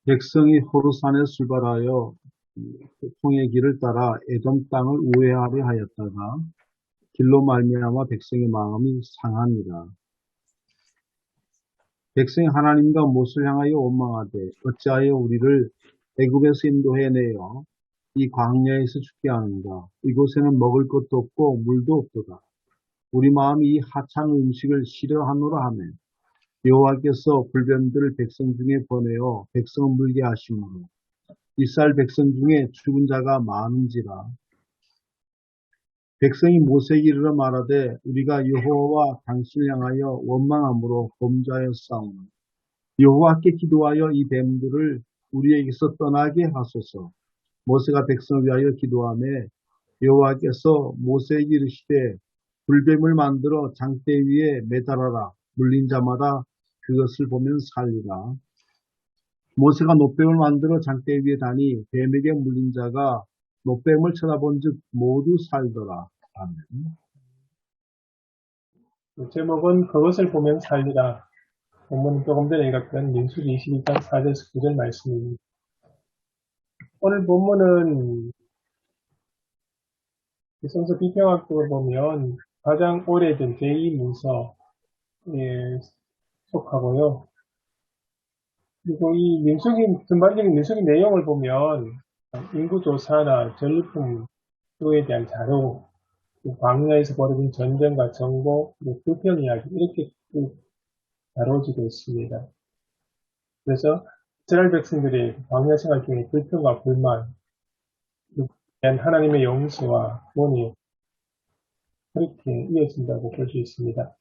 백성이 호르산에 출발하여 통의 길을 따라 에돔 땅을 우회하려 하였다가 길로 말미암아 백성의 마음이 상하니라. 백성이 하나님과 못을 향하여 원망하되 어찌하여 우리를 애굽에서 인도해내어 이 광야에서 죽게 하는가. 이곳에는 먹을 것도 없고 물도 없도다. 우리 마음이 이 하찮은 음식을 싫어하노라 하며 여호와께서 불변들을 백성 중에 보내어 백성을 물게 하심으로 이스라엘 백성 중에 죽은 자가 많은지라. 백성이 모세에게 이르러 말하되 우리가 여호와와 당신을 향하여 원망함으로 범죄하였사오니 여호와께 기도하여 이 뱀들을 우리에게서 떠나게 하소서. 모세가 백성을 위하여 기도하며 여호와께서 모세에게 이르시되 불뱀을 만들어 장대 위에 매달아라. 물린 자마다 그것을 보면 살리라. 모세가 놋뱀을 만들어 장대 위에 다니 뱀에게 물린 자가 놋뱀을 쳐다본즉 모두 살더라. 아멘. 제목은 그것을 보면 살리라. 본문은 조금 전에 읽었던 민수기 22장 4절에서 9절 말씀입니다. 오늘 본문은 성서 비평학적으로 보면 가장 오래된 제2문서에 속하고요. 그리고 이 민수기, 전반적인 민수기 내용을 보면 인구조사나 전리품에 대한 자료, 광야에서 벌어진 전쟁과 정보, 불평 이야기 이렇게 다뤄지고 있습니다. 그래서 이스라엘 백성들의 광야 생활 중에 불평과 불만, 대한 하나님의 용서와 구원이 그렇게 이어진다고 볼 수 있습니다.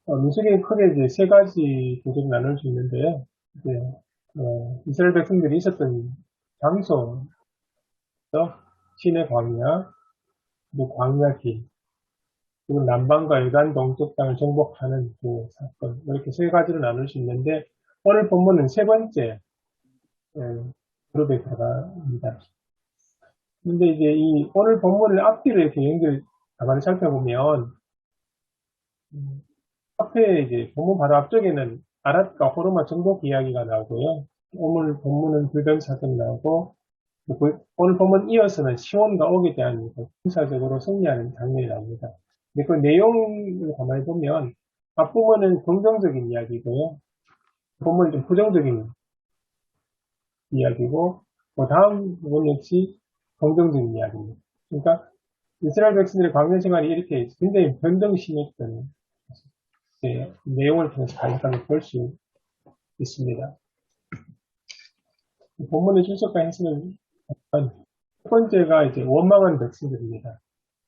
민수기는 크게 이제 세 가지 부분으로 나눌 수 있는데요. 이제, 이스라엘 백성들이 있었던 장소, 시내 광야, 그리고 광야길, 그리고 남방과 요단 동쪽 땅을 정복하는 그 사건, 이렇게 세 가지로 나눌 수 있는데, 오늘 본문은 세 번째 그룹에 들어갑니다. 근데 이제 이 오늘 본문을 앞뒤로 이렇게 가만히 살펴보면, 앞에 이제 본문 바로 앞쪽에는 아랏과 호르마 정복 이야기가 나오고요. 오늘 본문은 불변 사건이 나오고, 오늘 본문 이어서는 시온과 옥에 대한 군사적으로 승리하는 장면이 나옵니다. 근데 그 내용을 가만히 보면, 앞부분은 긍정적인 이야기고요. 본문은 좀 부정적인 이야기고, 그 다음 부분 역시 긍정적인 이야기입니다. 그러니까 이스라엘 백성들의 광야 생활이 이렇게 굉장히 변동심했던 내용을 통해서 간략하게 볼 수 있습니다. 본문의 출석과 해석은 첫 번째가 이제 원망한 백성들입니다.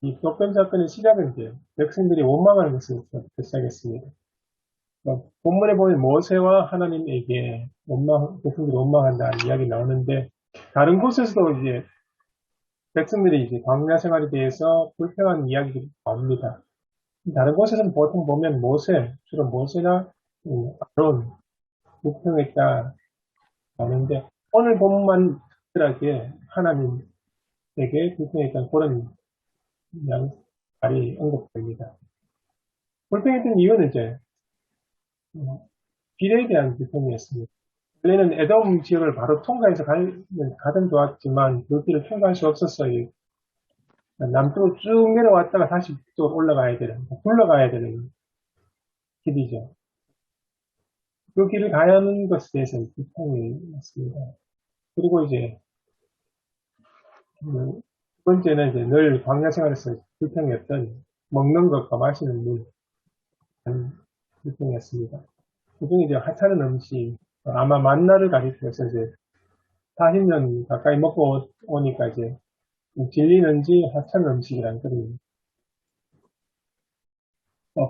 이 독뱀 사건의 시작은 이제 백성들이 원망하는 것부터 시작했습니다. 본문에 보면 모세와 하나님에게 백성들이 원망한다는 이야기 나오는데 다른 곳에서도 이제 백성들이 이제 광야 생활에 대해서 불평한 이야기들이 나옵니다. 다른 곳에서는 보통 보면 주로 모세나 아론, 불평했다 나오는데 오늘 본문만 특별하게 하나님에게 불평했던 그런 말이 언급됩니다. 불평했던 이유는 이제 길에 대한 불평이었습니다. 원래는 에돔 지역을 바로 통과해서 가든 좋았지만 그 길을 통과할 수 없었어요. 남쪽으로 쭉 내려왔다가 다시 북쪽으로 굴러가야 되는 길이죠. 그 길을 가야 하는 것에 대해서는 불평이 있습니다. 그리고 이제 두 번째는 이제 늘 광야 생활에서 불평이었던 먹는 것과 마시는 물 불평이었습니다. 그중에 이제 하찮은 음식 아마 만나를 가리켜서 이제 40년 가까이 먹고 오니까 이제 질리는지 하찮은 음식이란 그런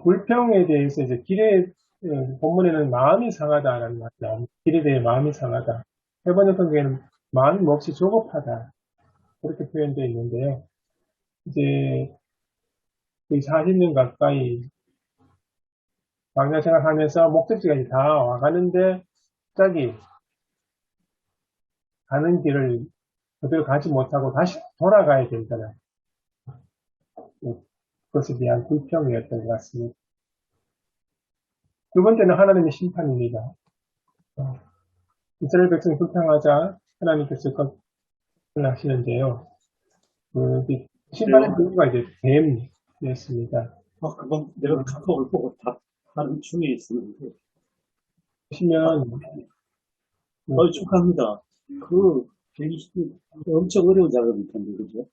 불평에 대해서 이제 본문에는 마음이 상하다라는 말이 나옵니다. 길에 대해 마음이 상하다. 세 번째 경우에는 마음이 몹시 조급하다. 그렇게 표현되어 있는데요. 이제 거의 40년 가까이 광야 생활하면서 목적지까지 다 와가는데 갑자기 가는 길을 그대로 가지 못하고 다시 돌아가야 된다는 그것에 대한 불평이었던 것 같습니다. 두 번째는 하나님의 심판입니다. 이스라엘 백성이 불평하자 하나님께서 그것을 하시는데요. 신발의 그래요? 도구가 이제 뱀이었습니다. 금방 내가 카톡을 보고 다 하는 중에 있었는데, 보시면 축하합니다. 그, 120, 엄청 어려운 작업일 텐데, 그죠?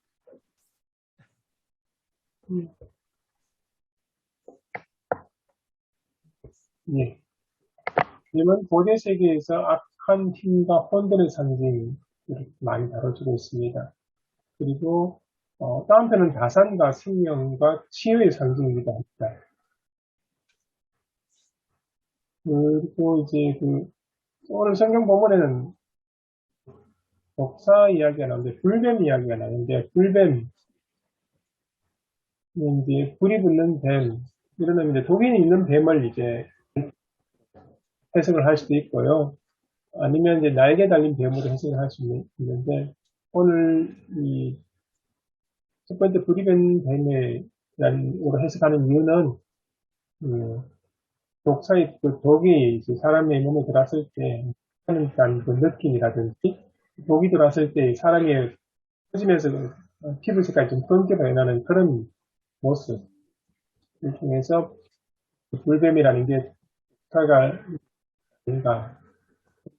예. 뱀은 고대 세계에서 악한 힘과 혼돈의 상징 이렇게 많이 다뤄지고 있습니다. 그리고 다음 편은 다산과 생명과 치유의 상징이기도 합니다. 그리고 이제 오늘 성경 본문에는 독사 이야기가 나오는데 불뱀 이야기가 나오는데 불뱀 이제 불이 붙는 뱀 이런 의미인데 독이 있는 뱀을 이제 해석을 할 수도 있고요. 아니면 이제 날개 달린 뱀으로 해석을 할 수 있는데 오늘 이 첫 번째 불이 붙는 뱀으로 해석하는 이유는 독사의 독이 이제 사람의 몸에 들어왔을 때 하는 그 느낌이라든지 독이 들어왔을 때 사람의 터지면서 피부 색깔이 좀 검게 변하는 그런 모습을 통해서 불뱀이라는 게 독사가 아닌가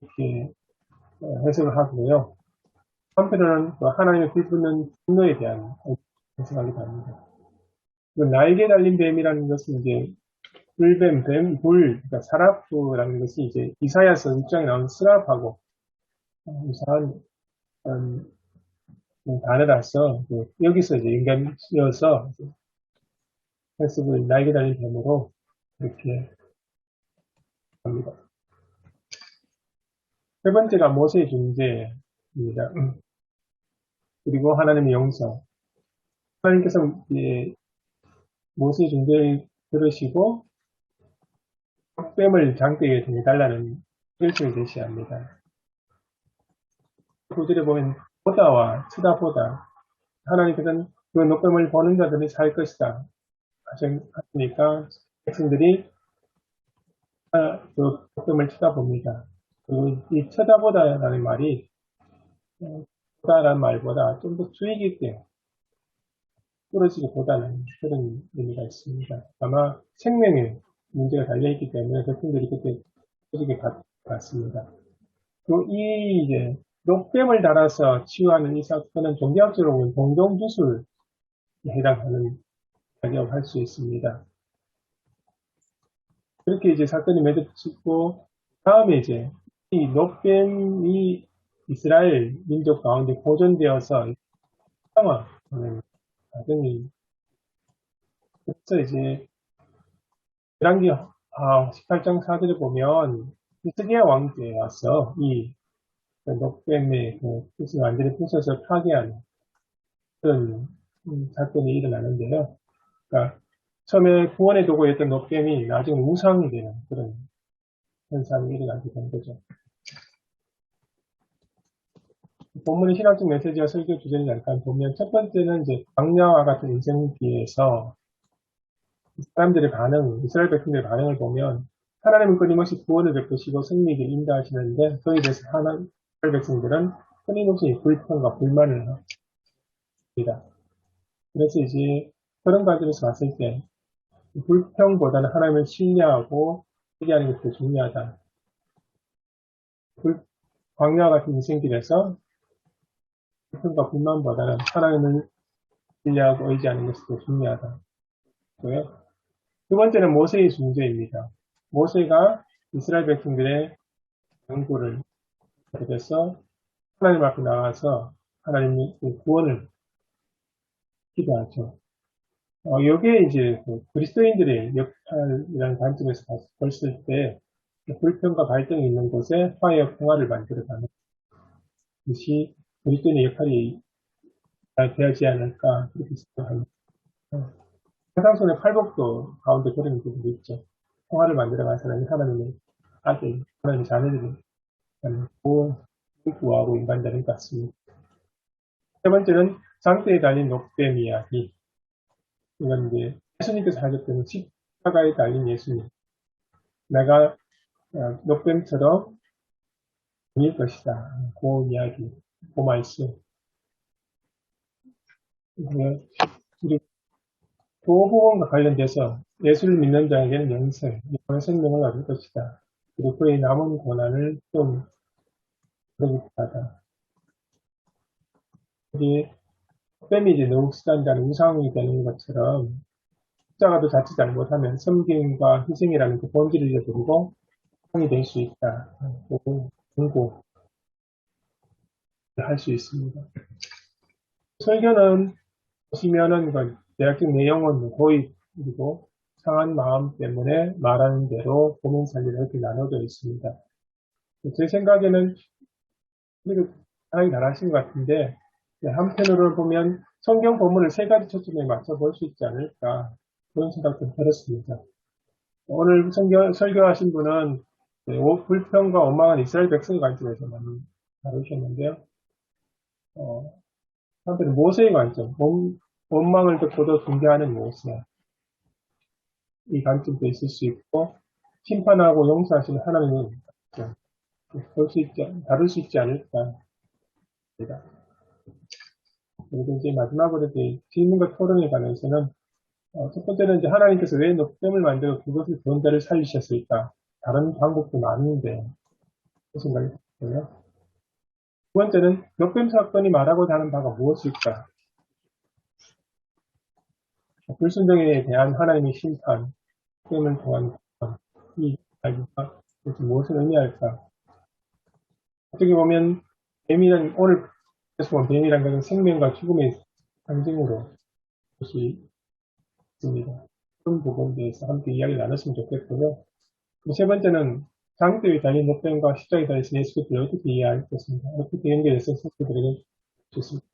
이렇게 해석을 하고요. 한편으로는 하나님의 불붙는 분노에 대한 해석하기도 합니다. 날개 달린 뱀이라는 것은 이제 불뱀, 뱀, 그러니까 사라프라는 것이 이제 이사야서 6장에 나온 스라프하고 유사한 단어라서 여기서 이제 인간이어서 해석을 날개 달린 뱀으로 이렇게 합니다. 세 번째가 모세의 존재입니다. 그리고 하나님의 영성. 하나님께서 모세의 존재를 들으시고 뱀을 장대에 달라는 결정을 제시합니다. 구절에 보면 보다와 쳐다보다 하나님께서는 그 녹뱀을 보는 자들이 살 것이다 하시니까 백성들이 그 녹뱀을 쳐다봅니다. 그리고 이 쳐다보다라는 말이 보다라는 말보다 좀 더 주의 깊게 부러지기보다는 그런 의미가 있습니다. 아마 생명에 문제가 달려있기 때문에 백성들이 그때 부러지게 봤습니다. 이 이제 녹뱀을 달아서 치유하는 이 사건은 종교학적으로 보면 동종주술에 해당하는 이야기라고 할 수 있습니다. 그렇게 이제 사건이 맺어지고 다음에 이제 이 녹뱀이 이스라엘 민족 가운데 보존되어서 평화하는 과정이 그래서 이제 열왕기 18장 4절에 보면 히스기야 왕 때 와서 이 녹뱀의 뜻을 완전히 부숴서 파괴하는 그런 사건이 일어나는데요. 그러니까 처음에 구원의 도구였던 녹뱀이 나중에 우상이 되는 그런 현상이 일어나게 된 거죠. 본문의 신학적 메시지와 설교 주제를 잠깐 보면 첫 번째는 이제 광야와 같은 인생기에서 사람들의 반응, 이스라엘 백성들의 반응을 보면 하나님은 끊임없이 구원을 베푸시고 승리를 인도하시는데 그에 대해서 이스라엘 백성들은 끊임없이 불평과 불만을 합니다. 그래서 이제 그런 관점에서 봤을 때 불평보다는 하나님을 신뢰하고 회개하는 것이 더 중요하다. 광야와 같은 인생길에서 불평과 불만보다는 하나님을 신뢰하고 의지하는 것이 더 중요하다. 두 번째는 모세의 존재입니다. 모세가 이스라엘 백성들의 연구를 해서 하나님 앞에 나와서 하나님의 구원을 기도하죠. 여기에 이제 그리스도인들의 역할이라는 관점에서 봤을 때 불평과 갈등이 있는 곳에 화해와 평화를 만들어가는 것이 그리스도인의 역할이 잘 되어지지 않을까 그렇게 생각합니다. 세상손의 팔복도 가운데 그런 부분도 있죠. 평화를 만들어가는 사람이 하나님의 아들, 하나님의 자녀들이 구하고 인간되는 것 같습니다. 세 번째는 장대에 달린 녹뱀 이야기. 이건 이제 예수님께서 하셨던 십자가에 달린 예수님. 내가 녹뱀처럼 일 것이다. 그 이야기, 그 말씀. 우리 교보험과 관련돼서 예수를 믿는 자에게는 영원의 생명을 얻을 것이다. 그리고 그의 남은 고난을 좀 그러기하다. 우리 뱀이 이제 노숙자는 우상이 되는 것처럼 십자가도 자칫 잘못하면 섬김과 희생이라는 그 본질을 잃어버리고 상이 될 수 있다. 공고할 수 있습니다. 설교는 보시면은 그 대략적 내용은 도입 그리고 상한 마음 때문에 말하는 대로 보면 살리로 이렇게 나눠져 있습니다. 제 생각에는 이거 하나님 잘하신 것 같은데 한편으로 보면 성경 본문을 세 가지 초점에 맞춰 볼 수 있지 않을까 그런 생각도 들었습니다. 오늘 설교하신 분은 불평과 원망한 이스라엘 백성의 관점에서 많이 다루셨는데요. 한편은 모세의 관점, 원망을 듣고도 존경하는 모세. 이 관점도 있을 수 있고, 심판하고 용서하시는 하나님의 관점. 다룰 수 있지 않을까. 합니다. 그리고 이제 마지막으로 이제 질문과 토론에 관해서는, 첫 번째는 이제 하나님께서 왜 녹뱀을 만들고 그것을 본자를 살리셨을까? 다른 방법도 많은데, 그 생각이 들고요. 두 번째는 녹뱀 사건이 말하고자 하는 바가 무엇일까? 불순종에 대한 하나님의 심판, 게임을 통한 이 이야기가 도대체 무엇을 의미할까? 어떻게 보면 오늘 보면 뱀이라는 것은 생명과 죽음의 상징으로 볼 수 있습니다. 그런 부분에 대해서 함께 이야기를 나눴으면 좋겠고요. 세 번째는 장대의 달린 녹뱀과 십자가에 달려서 예수 그리스도를 어떻게 이해할 것인가? 어떻게 연결해서 성도들에게 좋습니다.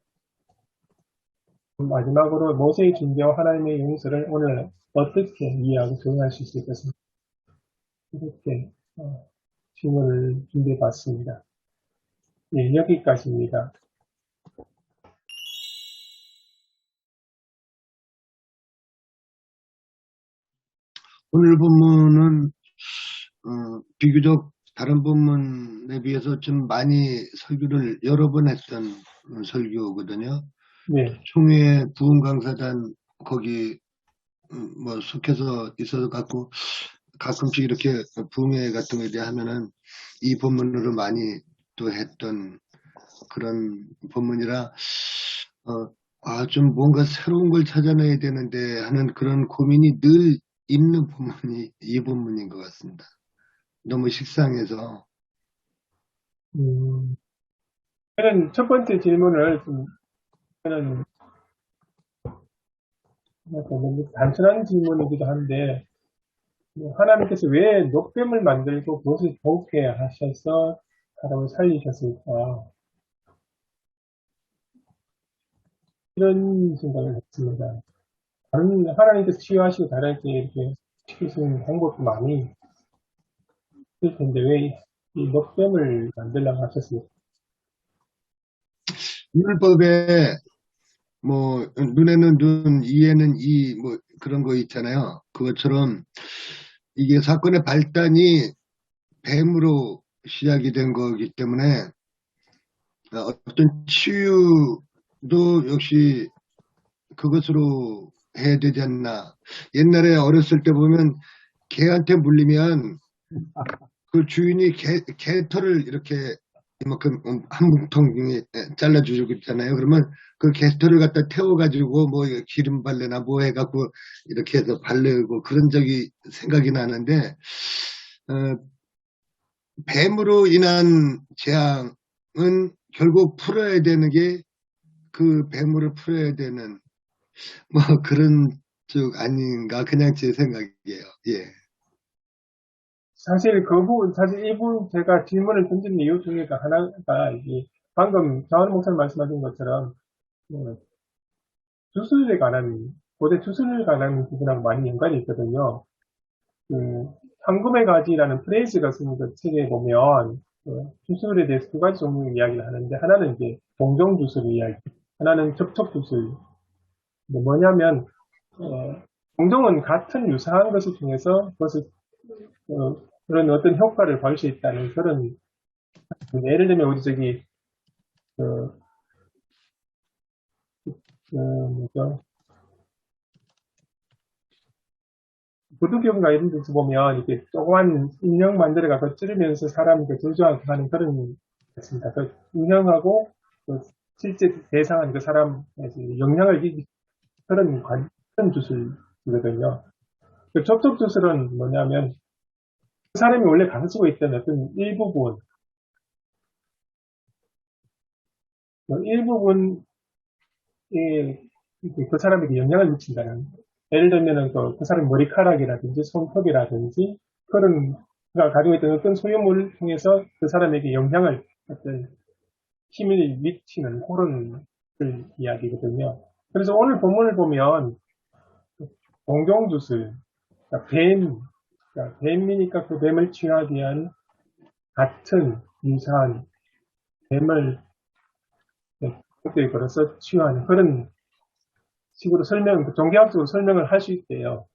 마지막으로 모세의 준비와 하나님의 용서를 오늘 어떻게 이해하고 적용할 수 있을 것인가? 이렇게 질문을 준비해 봤습니다. 예, 여기까지입니다. 오늘 본문은 비교적 다른 본문에 비해서 좀 많이 설교를 여러 번 했던 설교거든요. 네. 총회 부흥 강사단 거기 뭐 속해서 있어서 갖고 가끔씩 이렇게 부흥회 같은 거에 대해 하면은 이 본문으로 많이 또 했던 그런 본문이라 좀 뭔가 새로운 걸 찾아내야 되는데 하는 그런 고민이 늘 있는 본문이 이 본문인 것 같습니다. 너무 식상해서. 저는 첫 번째 질문을 저는 너무 단순한 질문이기도 한데 하나님께서 왜 녹뱀을 만들고 그것을 더욱해 하셔서 사람을 살리셨을까? 이런 생각을 했습니다. 하나님께서 치유하시고 다르게 이렇게 치유하시는 방법도 많이 있을 텐데 왜 이 녹뱀을 만들려고 하셨을까? 율법에 뭐 눈에는 눈, 이에는 이 뭐 그런 거 있잖아요. 그것처럼 이게 사건의 발단이 뱀으로 시작이 된 거기 때문에 어떤 치유도 역시 그것으로 해야 되지 않나. 옛날에 어렸을 때 보면 개한테 물리면 그 주인이 개털을 이렇게 이만큼 한 뭉텅이 잘라주고 있잖아요. 그러면 그 개털을 갖다 태워가지고 뭐 기름 발레나 뭐 해갖고 이렇게 해서 바르고 그런 적이 생각이 나는데 뱀으로 인한 재앙은 결국 풀어야 되는 게 그 뱀으로 풀어야 되는 뭐 그런 쪽 아닌가 그냥 제 생각이에요. 예. 사실 이 부분 제가 질문을 던진 이유 중에가 하나가 이게 방금 장원 목사님 말씀하신 것처럼 고대 주술에 관한 부분하고 많이 연관이 있거든요. 황금의 가지라는 프레이즈가 쓰는 그 책에 보면 주술에 대해서 두 가지 종류의 이야기를 하는데 하나는 이제 동종 주술 이야기, 하나는 접촉 주술. 뭐냐면 동종은 같은 유사한 것을 통해서 그것을 그런 어떤 효과를 볼 수 있다는 그런 예를 들면 우리 저기 그, 뭐죠? 부두경가 이런 데서 보면 이렇게 조그만 인형 만들어가서 찌르면서 사람이 조종하게 하는 그런 게 있습니다. 그 인형하고 그 실제 대상한 그 사람에 영향을 끼치는 그런 주술이거든요. 그 접촉 주술은 뭐냐면 그 사람이 원래 가지고 있던 어떤 일부분, 그 일부분이 그 사람에게 영향을 미친다는 거예요. 예를 들면은 그 사람 머리카락이라든지 손톱이라든지 그런 가 가지고 있던 어떤 소유물을 통해서 그 사람에게 영향을 어떤 힘을 미치는 그런 그 이야기거든요. 그래서 오늘 본문을 보면 공경주술, 그러니까 그러니까 뱀이니까 그 뱀을 취하기 위한 같은 유사한 뱀을 그때 걸어서 치유하는 그런 식으로 종교학적으로 설명을 할 수 있대요.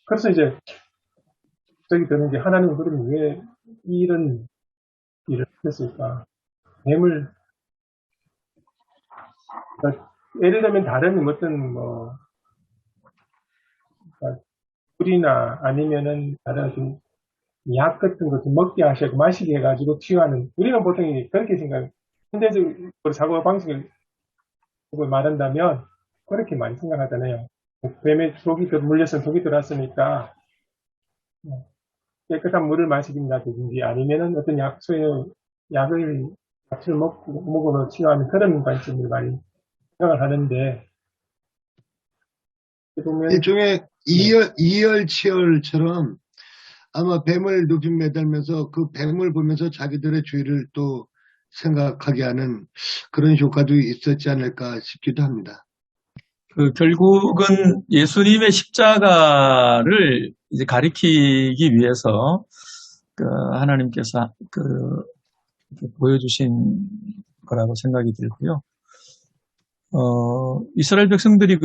그래서 이제 저기 드는 게 하나님은 그러면 왜 이런 일을 했을까? 뱀을, 그러니까 예를 들면 다른 어떤 뭐, 그러니까 물이나 아니면은 다른 좀 약 같은 거 좀 먹게 하시고 마시게 해가지고 치유하는, 우리는 보통 그렇게 현대적으로 사고방식을 말한다면 그렇게 많이 생각하잖아요. 뱀에 물려서 독이 들어왔으니까 깨끗한 물을 마시긴다든지 아니면은 어떤 약을 같이 먹으로 치료하는 그런 관점을 많이 생각을 하는데, 보면, 일종의 이열치열처럼 아마 뱀을 높이 매달면서 그 뱀을 보면서 자기들의 죄를 또 생각하게 하는 그런 효과도 있었지 않을까 싶기도 합니다. 결국은 예수님의 십자가를 이제 가리키기 위해서 하나님께서 보여주신 거라고 생각이 들고요. 이스라엘 백성들이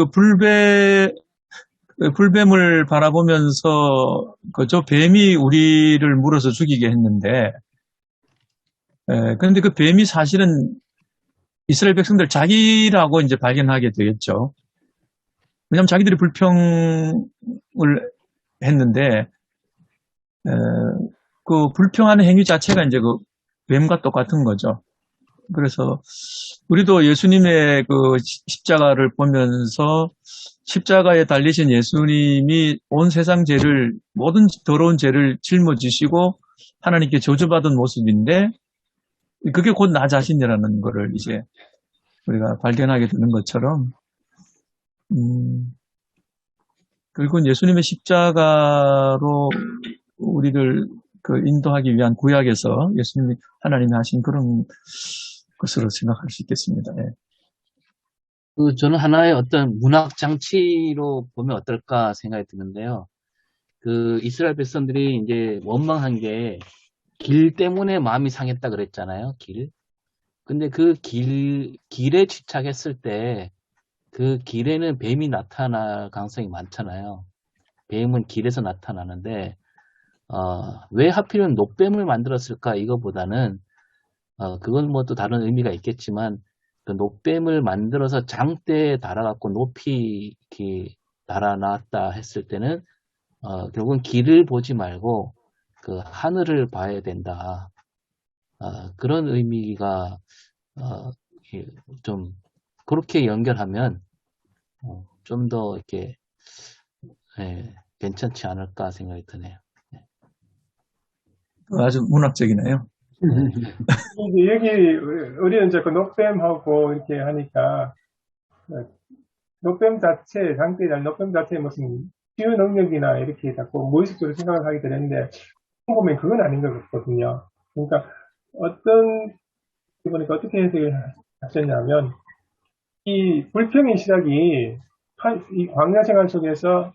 불뱀을 바라보면서 저 뱀이 우리를 물어서 죽이게 했는데, 그런데 그 뱀이 사실은 이스라엘 백성들 자기라고 이제 발견하게 되겠죠. 왜냐하면 자기들이 불평을 했는데, 그 불평하는 행위 자체가 이제 그 뱀과 똑같은 거죠. 그래서 우리도 예수님의 그 십자가를 보면서 십자가에 달리신 예수님이 온 세상 죄를, 모든 더러운 죄를 짊어지시고 하나님께 저주받은 모습인데, 그게 곧 나 자신이라는 거를 이제 우리가 발견하게 되는 것처럼, 결국은 예수님의 십자가로 우리를 인도하기 위한 구약에서 예수님이 하나님이 하신 그런 것으로 생각할 수 있겠습니다. 예. 저는 하나의 어떤 문학 장치로 보면 어떨까 생각이 드는데요. 이스라엘 백성들이 이제 원망한 게 길 때문에 마음이 상했다 그랬잖아요. 길. 근데 그 길에 집착했을 때 그 길에는 뱀이 나타날 가능성이 많잖아요. 뱀은 길에서 나타나는데, 왜 하필은 노뱀을 만들었을까? 이거보다는, 그건 뭐 또 다른 의미가 있겠지만, 그 노뱀을 만들어서 장대에 달아갖고 높이 이렇게 달아놨다 했을 때는, 결국은 길을 보지 말고, 그 하늘을 봐야 된다. 그런 의미가, 좀, 그렇게 연결하면, 좀 더 이렇게, 괜찮지 않을까 생각이 드네요. 아주 문학적이네요. 여기 우리는 이제 그 녹뱀하고 이렇게 하니까 녹뱀 자체, 장대란 녹뱀 자체의 무슨 치유 능력이나 이렇게 자꾸 무의식적으로 생각을 하게 되는데, 보면 그건 아닌 것 같거든요. 그러니까 보니까 어떻게 해석을 하셨냐면, 이 불평의 시작이 이 광야 생활 속에서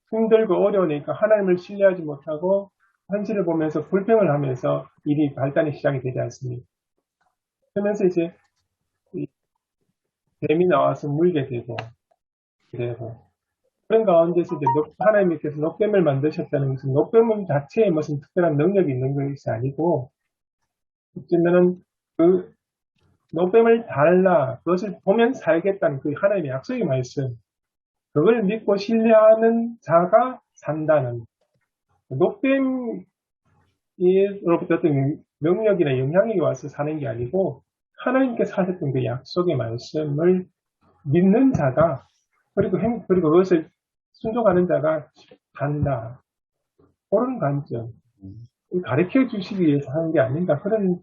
힘들고 어려우니까 하나님을 신뢰하지 못하고 현실을 보면서 불평을 하면서 일이 발단이 시작이 되지 않습니까? 그러면서 이제 뱀이 나와서 물게 되고, 그런 가운데서 이제 하나님께서 녹뱀을 만드셨다는 것은 녹뱀 자체에 무슨 특별한 능력이 있는 것이 아니고, 어쩌면은 그 녹뱀을 달라, 그것을 보면 살겠다는 그 하나님의 약속의 말씀, 그걸 믿고 신뢰하는 자가 산다는, 녹뱀으로부터 어떤 능력이나 영향이 와서 사는 게 아니고, 하나님께서 하셨던 그 약속의 말씀을 믿는 자가, 그리고 그것을 순종하는 자가 간다. 그런 관점. 가르쳐 주시기 위해서 하는 게 아닌가. 그런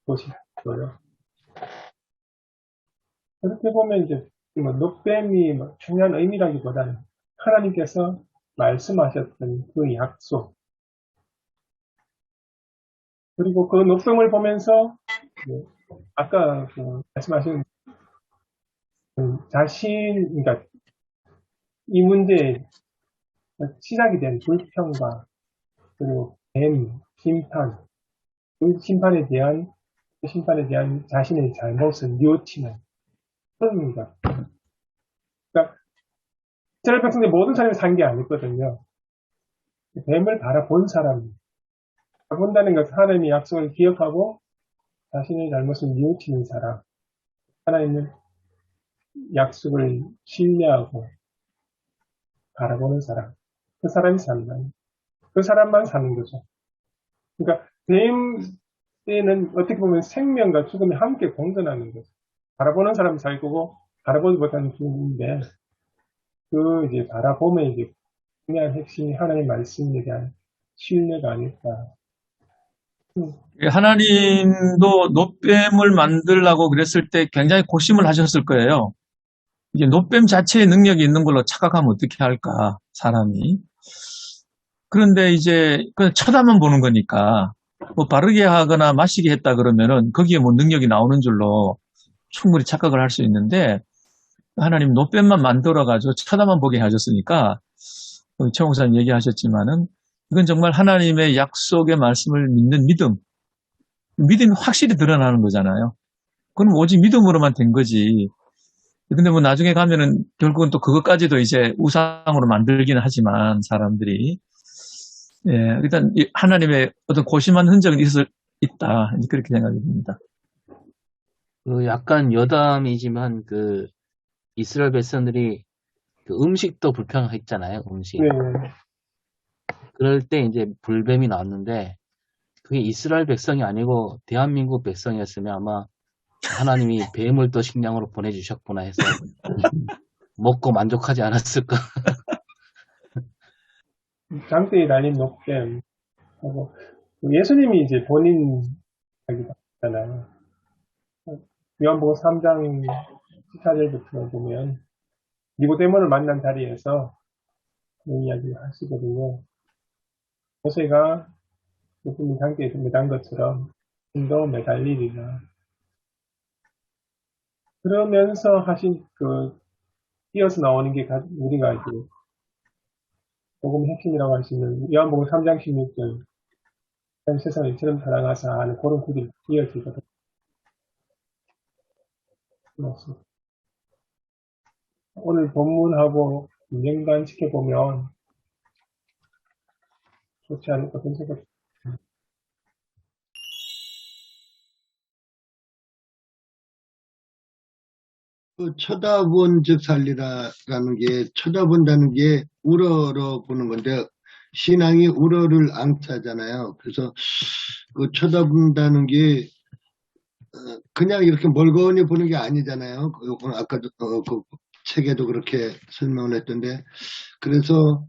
것이 있어요. 그렇게 보면 이제 뭐 녹뱀이 뭐 중요한 의미라기보다는 하나님께서 말씀하셨던 그 약속. 그리고 그 녹뱀을 보면서 아까 말씀하신 그러니까 이 문제의 시작이 된 불평과 그리고 심판, 그 심판에 대한 자신의 잘못을 뉘우치는 그런 것. 그러니까 이스라엘 백성들 모든 사람이 산 게 아니거든요. 뱀을 바라본 사람, 바라본다는 것은 하나님의 약속을 기억하고 자신의 잘못을 뉘우치는 사람, 하나님의 약속을 신뢰하고 바라보는 사람, 그 사람이 산다. 그 사람만 사는 거죠. 그러니까 뱀에는 어떻게 보면 생명과 죽음이 함께 공존하는 거죠. 바라보는 사람이 살 거고 바라보지 못하는 죽음인데, 그 이제 바라봄의 이제 중요한 핵심이 하나님의 말씀에 대한 신뢰가 아닐까. 하나님도 노뱀을 만들라고 그랬을 때 굉장히 고심을 하셨을 거예요. 이게 노뱀 자체의 능력이 있는 걸로 착각하면 어떻게 할까, 사람이. 그런데 이제 그냥 쳐다만 보는 거니까 뭐 바르게 하거나 마시게 했다 그러면은 거기에 뭐 능력이 나오는 줄로 충분히 착각을 할 수 있는데, 하나님 노뱀만 만들어가지고 쳐다만 보게 하셨으니까, 최 목사님 얘기하셨지만은 이건 정말 하나님의 약속의 말씀을 믿는 믿음이 확실히 드러나는 거잖아요. 그럼 오직 믿음으로만 된 거지. 근데 뭐 나중에 가면은 결국은 또 그것까지도 이제 우상으로 만들기는 하지만 사람들이, 예, 일단 하나님의 어떤 고심한 흔적은 있다, 그렇게 생각이 듭니다. 그 약간 여담이지만 그 이스라엘 백성들이 그 음식도 불평했잖아요, 음식. 네. 그럴 때 이제 불뱀이 나왔는데 그게 이스라엘 백성이 아니고 대한민국 백성이었으면 아마 하나님이 뱀을 또 식량으로 보내주셨구나 해서 먹고 만족하지 않았을까. 장대에 달린 녹뱀 하고, 예수님이 이제 본인 이야기잖아요. 요한복음 3장 14절부터 보면 니고데모를 만난 자리에서 그 이야기를 하시거든요. 모세가 그분이 장대에서 매단 것처럼 인도 매달리리라. 그러면서 하신 이어서 나오는 게 우리가 이제 복음의 핵심이라고 할 수 있는 요한복음 3장 16절 세상을 이처럼 사랑하사 하는 그런 구절이 이어지거든요. 오늘 본문하고 연관시켜보면 좋지 않을까 그런 생각이 듭니다. 그 쳐다본 즉 살리라라는 게, 쳐다본다는 게 우러러 보는 건데, 신앙이 우러를 앙자잖아요. 그래서 그 쳐다본다는 게 그냥 이렇게 멀거니 보는 게 아니잖아요. 아까도 그 책에도 그렇게 설명을 했던데, 그래서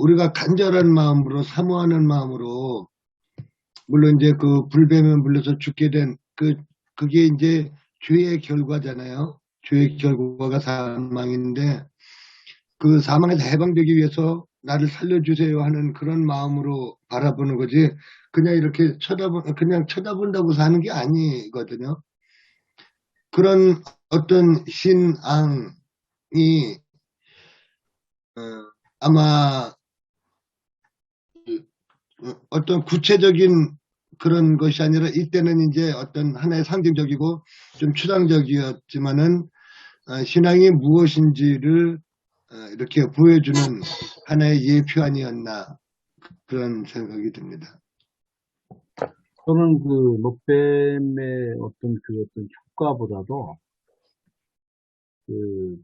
우리가 간절한 마음으로, 사모하는 마음으로, 물론 이제 그 불뱀에 물려서 죽게 된 그게 이제 죄의 결과잖아요. 죄의 결과가 사망인데, 그 사망에서 해방되기 위해서 나를 살려주세요 하는 그런 마음으로 바라보는 거지, 그냥 이렇게 그냥 쳐다본다고 사는 게 아니거든요. 그런 어떤 신앙이 아마 어떤 구체적인 그런 것이 아니라, 이때는 이제 어떤 하나의 상징적이고 좀 추상적이었지만은 신앙이 무엇인지를 이렇게 보여주는 하나의 예표 아니었나 그런 생각이 듭니다. 저는 그 노뱀의 어떤 효과보다도 그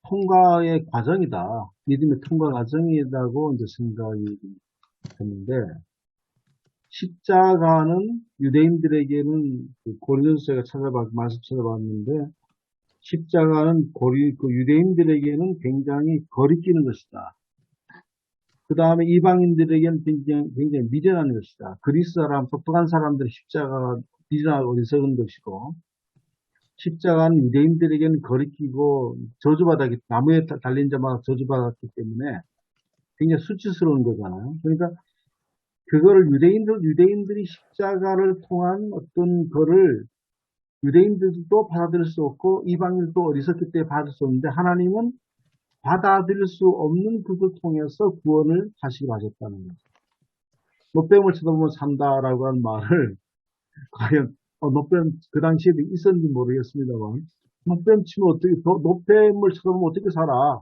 통과의 과정이다. 믿음의 통과 과정이라고 이제 생각이 드는데, 십자가는 유대인들에게는 그 고린도서에 말씀 찾아봤는데, 십자가는 그 유대인들에게는 굉장히 거리끼는 것이다. 그 다음에 이방인들에게는 굉장히 미련한 것이다. 그리스 사람, 똑똑한 사람들의 십자가가 미련하고 어리석은 것이고, 십자가는 유대인들에게는 거리끼고 저주받았기, 나무에 달린 자마다 저주받았기 때문에 굉장히 수치스러운 거잖아요. 그러니까 그거를 유대인들이 십자가를 통한 어떤 거를 유대인들도 받아들일 수 없고 이방인들도 어리석기 때문에 받을 수 없는데, 하나님은 받아들일 수 없는 그걸 통해서 구원을 하시기로 하셨다는 거죠. 노뱀을 쳐다보면 산다라고 하는 말을 과연 노뱀 그 당시에도 있었는지 모르겠습니다만, 노뱀 치면 어떻게 노뱀을 쳐다보면 어떻게 살아?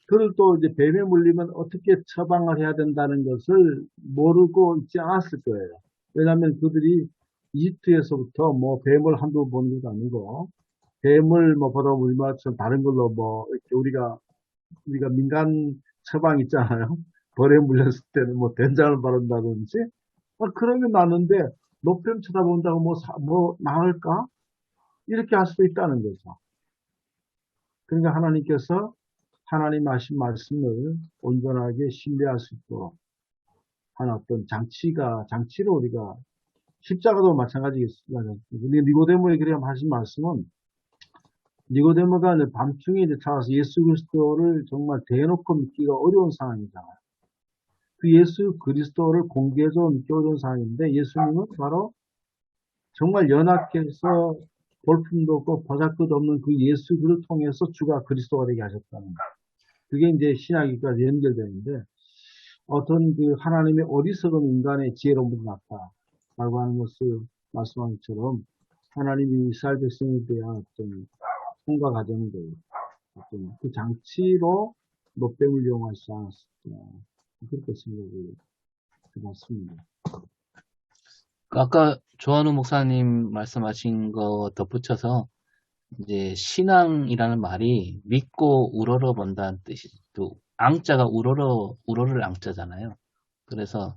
그를 또 이제 뱀에 물리면 어떻게 처방을 해야 된다는 것을 모르고 있지 않았을 거예요. 왜냐하면 그들이 이집트에서부터 뭐 뱀을 한두 번 보는 것도 아니고, 뱀을 뭐 보다 우리말처럼 다른 걸로 뭐 이렇게 우리가 민간 처방 있잖아요. 벌에 물렸을 때는 뭐 된장을 바른다든지 그런 게 나는데, 노뱀 쳐다본다고 뭐 나을까? 이렇게 할 수도 있다는 거죠. 그러니까 하나님께서 하나님 하신 말씀을 온전하게 신뢰할 수 있도록 하는 어떤 장치로 우리가, 십자가도 마찬가지겠습니다. 니고데모에 그렇게 하신 말씀은, 니고데모가 밤중에 찾아서 예수 그리스도를 정말 대놓고 믿기가 어려운 상황이잖아요. 그 예수 그리스도를 공개적으로 믿기 어려운 상황인데, 예수님은 바로 정말 연약해서 볼품도 없고 보잘것도 없는 그 예수 그를 통해서 주가 그리스도가 되게 하셨다는 거예요. 그게 이제 신학기까지 연결되는데, 어떤 그 하나님의 어리석은 인간의 지혜로움보다 낫다라고 하는 것을 말씀한 것처럼, 하나님이 이스라엘 백성에 대한 어떤 통과 과정들, 어떤 그 장치로 노뱀을 이용하지 않았을까, 그렇게 생각이 들었습니다. 아까 조한우 목사님 말씀하신 거 덧붙여서, 이제 신앙이라는 말이 믿고 우러러 본다는 뜻이, 또 앙자가 우러를 앙자잖아요. 그래서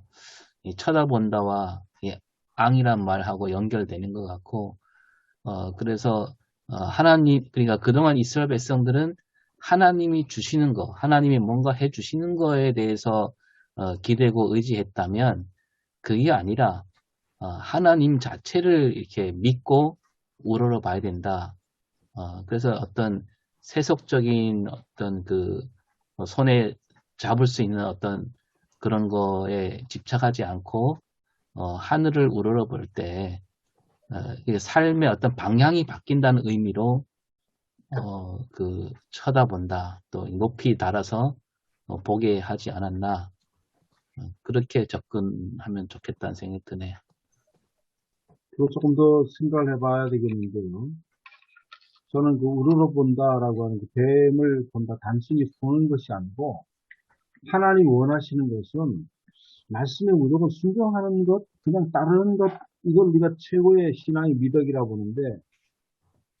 이 쳐다본다와 이 앙이란 말하고 연결되는 것 같고, 그래서 하나님, 그러니까 그동안 이스라엘 백성들은 하나님이 주시는 거, 하나님이 뭔가 해주시는 거에 대해서 기대고 의지했다면, 그게 아니라 하나님 자체를 이렇게 믿고 우러러 봐야 된다. 그래서 어떤 세속적인 어떤 그 손에 잡을 수 있는 어떤 그런 거에 집착하지 않고 하늘을 우러러 볼 때 삶의 어떤 방향이 바뀐다는 의미로 그 쳐다본다, 또 높이 달아서 보게 하지 않았나, 그렇게 접근하면 좋겠다는 생각이 드네요. 그거 조금 더 생각을 해봐야 되겠는데요. 저는 그 우러러 본다라고 하는 그 뱀을 본다, 단순히 보는 것이 아니고, 하나님 원하시는 것은 말씀에 무조건 순종하는 것, 그냥 따르는 것, 이걸 우리가 최고의 신앙의 미덕이라고 보는데,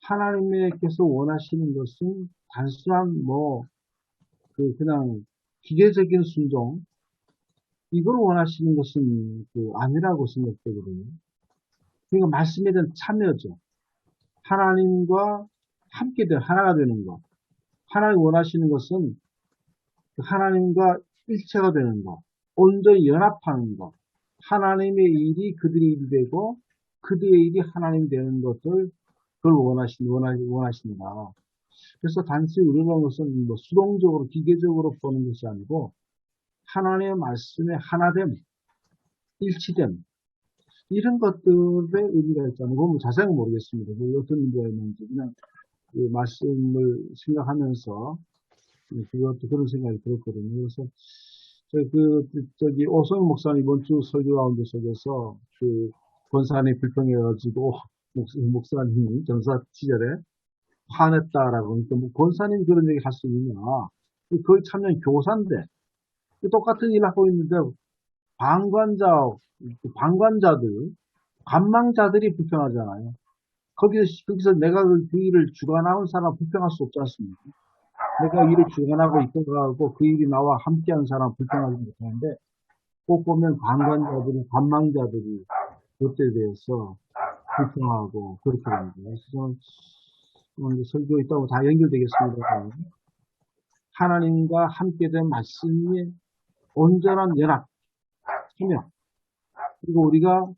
하나님께서 원하시는 것은 단순한 그냥 기계적인 순종, 이걸 원하시는 것은 아니라고 생각되거든요. 그러니까 말씀에 대한 참여죠. 하나님과 함께 하나가 되는 것. 하나님 원하시는 것은 하나님과 일체가 되는 것. 온전히 연합하는 것. 하나님의 일이 그들의 일이 되고 그들의 일이 하나님 되는 것을 그걸 원하신다. 그래서 단순히 우리는 것은 수동적으로 기계적으로 보는 것이 아니고 하나님의 말씀의 하나됨, 일치됨, 이런 것들의 의미가 있잖아요. 그건 자세히 모르겠습니다. 어떤 의미가 있는지 그냥 그 말씀을 생각하면서 그것도 그런 생각이 들었거든요. 그래서 오성희 목사님 이번 주 설교 가운데 속에서 그 권사님 불평해가지고 목사님이 전사 시절에 화냈다라고. 그러니까 권사님이 그런 얘기 할 수 있느냐. 거의 참여는 교사인데 똑같은 일을 하고 있는데 방관자들, 관망자들이 불평하잖아요. 거기서 내가 그 일을 주관하는 사람 불평할 수 없지 않습니까? 내가 일을 주관하고 이끌어가고 그 일이 나와 함께하는 사람 불평하지 못하는데 꼭 보면 관망자들이 그것에 대해서 불평하고 그렇게 합니다. 그래서 저는 오늘 설교 있다고 다 연결되겠습니다만 하나님과 함께된 말씀의 온전한 연합, 참여 그리고 우리가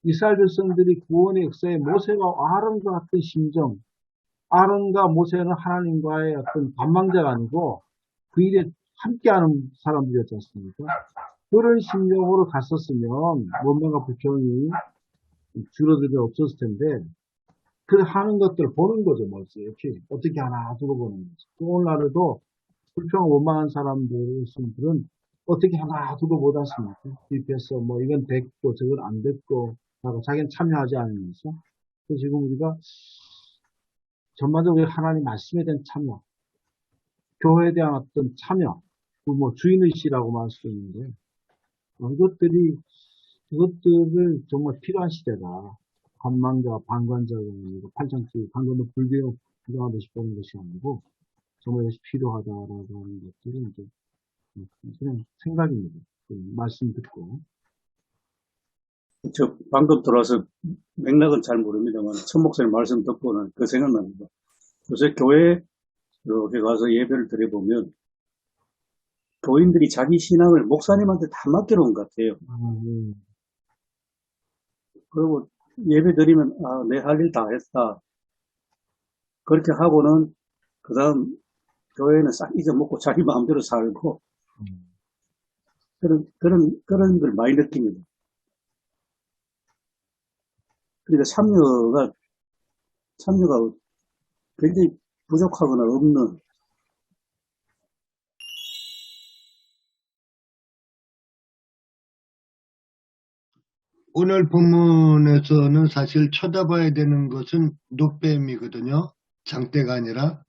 이스라엘 백성들이 구원의 역사에 모세와 아론과 같은 심정, 아론과 모세는 하나님과의 어떤 관망자가 아니고 그 일에 함께하는 사람들이었지 않습니까? 그런 심정으로 갔었으면 원망과 불평이 줄어들 게 없었을 텐데 그 하는 것들을 보는 거죠, 뭐지? 이렇게 어떻게 하나 두고 보는 거죠. 오늘날에도 불평 원망한 사람들은 어떻게 하나 두고 못 왔습니까? 뒤에서 뭐 이건 됐고 저건 안 됐고 하고 자기는 참여하지 않으면서 그래서 지금 우리가 전반적으로 하나님 말씀에 대한 참여, 교회에 대한 어떤 참여, 뭐 주인의식이라고 말할 수 있는데 이것들을 정말 필요한 시대다. 관망자, 방관자가 아니고 팔짱끼, 방금은 불경하듯이 보는 것이 아니고 정말 이것이 필요하다라고 하는 것들이 이제 그냥 생각입니다. 말씀 듣고. 저 방금 들어와서 맥락은 잘 모릅니다만 천 목사님 말씀 듣고는 그 생각납니다. 요새 교회에 이렇게 가서 예배를 드려보면 교인들이 자기 신앙을 목사님한테 다 맡겨놓은 것 같아요. 그리고 예배 드리면 내 할 일 다 했다. 그렇게 하고는 그 다음 교회는 싹 잊어먹고 자기 마음대로 살고 그런 걸 많이 느낍니다. 그러니까 참여가 굉장히 부족하거나 없는 오늘 본문에서는 사실 쳐다봐야 되는 것은 노뱀이거든요. 장대가 아니라.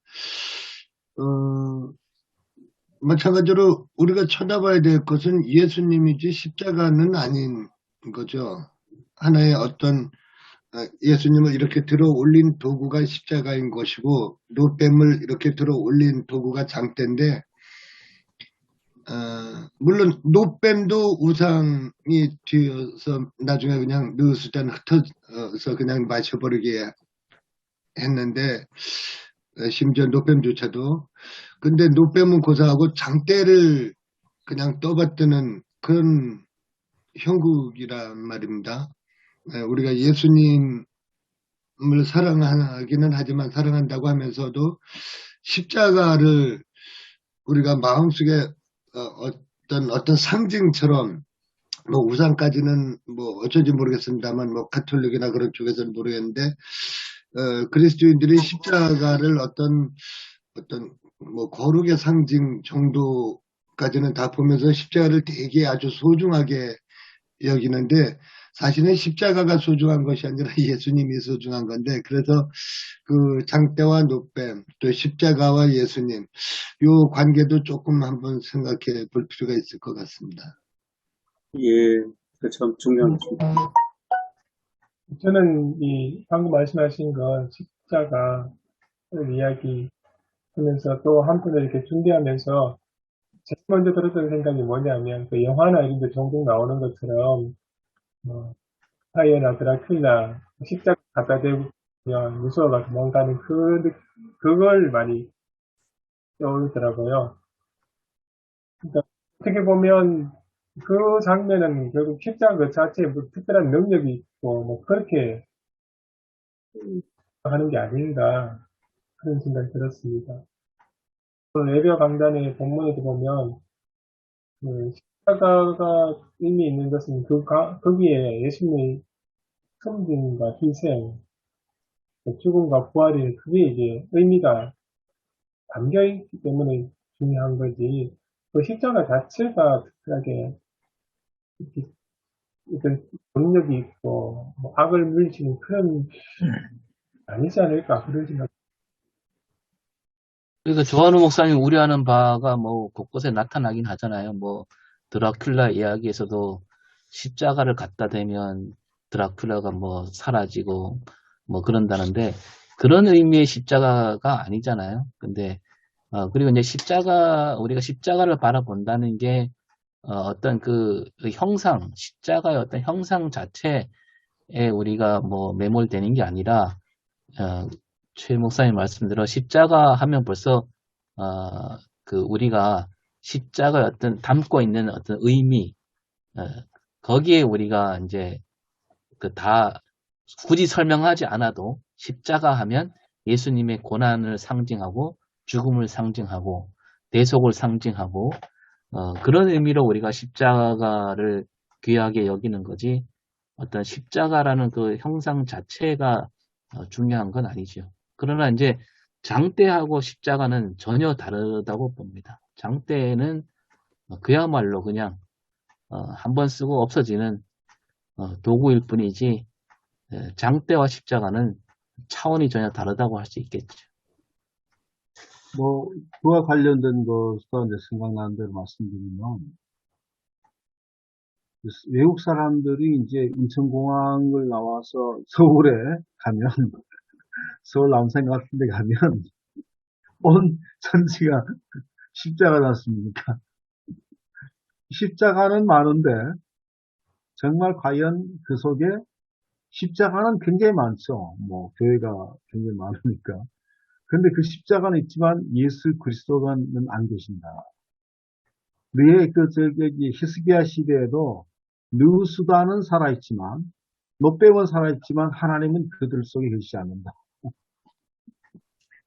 마찬가지로 우리가 쳐다봐야 될 것은 예수님이지 십자가는 아닌 거죠. 하나의 어떤 예수님을 이렇게 들어 올린 도구가 십자가인 것이고 노뱀을 이렇게 들어 올린 도구가 장대인데 물론 노뱀도 우상이 되어서 나중에 그냥 느수잔 흩어서 그냥 마셔버리게 했는데 심지어 노뱀조차도 근데 노뱀은 고사하고 장대를 그냥 떠받드는 그런 형국이란 말입니다. 우리가 예수님을 사랑하기는 하지만 사랑한다고 하면서도 십자가를 우리가 마음속에 어떤 상징처럼 뭐 우상까지는 뭐 어쩐지 모르겠습니다만 뭐 가톨릭이나 그런 쪽에서는 모르겠는데 그리스도인들이 십자가를 어떤 뭐 거룩의 상징 정도까지는 다 보면서 십자가를 되게 아주 소중하게 여기는데 사실은 십자가가 소중한 것이 아니라 예수님이 소중한 건데 그래서 그 장대와 노뱀 또 십자가와 예수님 요 관계도 조금 한번 생각해 볼 필요가 있을 것 같습니다. 예, 그 참 중요한 것입니다. 저는 이 방금 말씀하신 건 십자가를 이야기하면서 또 한편으로 이렇게 준비하면서 제일 먼저 들었던 생각이 뭐냐면 그 영화나 이런 데 종종 나오는 것처럼 파이어나 드라큘라 십자가 갖다 대면 무서워가 도망가는 그걸 많이 떠오르더라고요. 그러니까 어떻게 보면 그 장면은 결국 십자가 그 자체에 뭐 특별한 능력이 있고 뭐 그렇게 하는 게 아닌가 그런 생각이 들었습니다. 예배 강단의 본문에도 보면 십자가가 의미 있는 것은 거기에 예수님의 섬김과 희생, 죽음과 부활이 그게 이제 의미가 담겨 있기 때문에 중요한 거지. 그 십자가 자체가 특별하게 어떤 능력이 있고 뭐 악을 물리치는 그런 아니지 않을까 그런 생각. 그러니까 조한우 목사님 우려하는 바가 뭐 곳곳에 나타나긴 하잖아요. 뭐 드라큘라 이야기에서도 십자가를 갖다 대면 드라큘라가 뭐 사라지고 뭐 그런다는데 그런 의미의 십자가가 아니잖아요. 근데 그리고 이제 우리가 십자가를 바라본다는 게 어떤 그 형상, 십자가의 어떤 형상 자체에 우리가 뭐 매몰되는 게 아니라 어, 최 목사님 말씀대로 십자가 하면 벌써 우리가 십자가의 어떤 담고 있는 어떤 의미 어, 거기에 우리가 이제 다 굳이 설명하지 않아도 십자가 하면 예수님의 고난을 상징하고 죽음을 상징하고 대속을 상징하고 그런 의미로 우리가 십자가를 귀하게 여기는 거지 어떤 십자가라는 그 형상 자체가 중요한 건 아니죠. 그러나 이제 장대하고 십자가는 전혀 다르다고 봅니다. 장대는 그야말로 그냥 한 번 쓰고 없어지는 도구일 뿐이지 장대와 십자가는 차원이 전혀 다르다고 할 수 있겠죠. 뭐, 그와 관련된 것도 이제 생각나는 대로 말씀드리면, 외국 사람들이 이제 인천공항을 나와서 서울에 가면, 서울 남산 같은 데 가면, 온 천지가 십자가 났습니까? 십자가는 많은데, 정말 과연 그 속에 십자가는 굉장히 많죠. 뭐, 교회가 굉장히 많으니까. 근데 그 십자가는 있지만 예수 그리스도는 안 계신다. 히스기야 시대에도 느수다는 살아있지만, 롯백은 살아있지만 하나님은 그들 속에 계시지 않는다.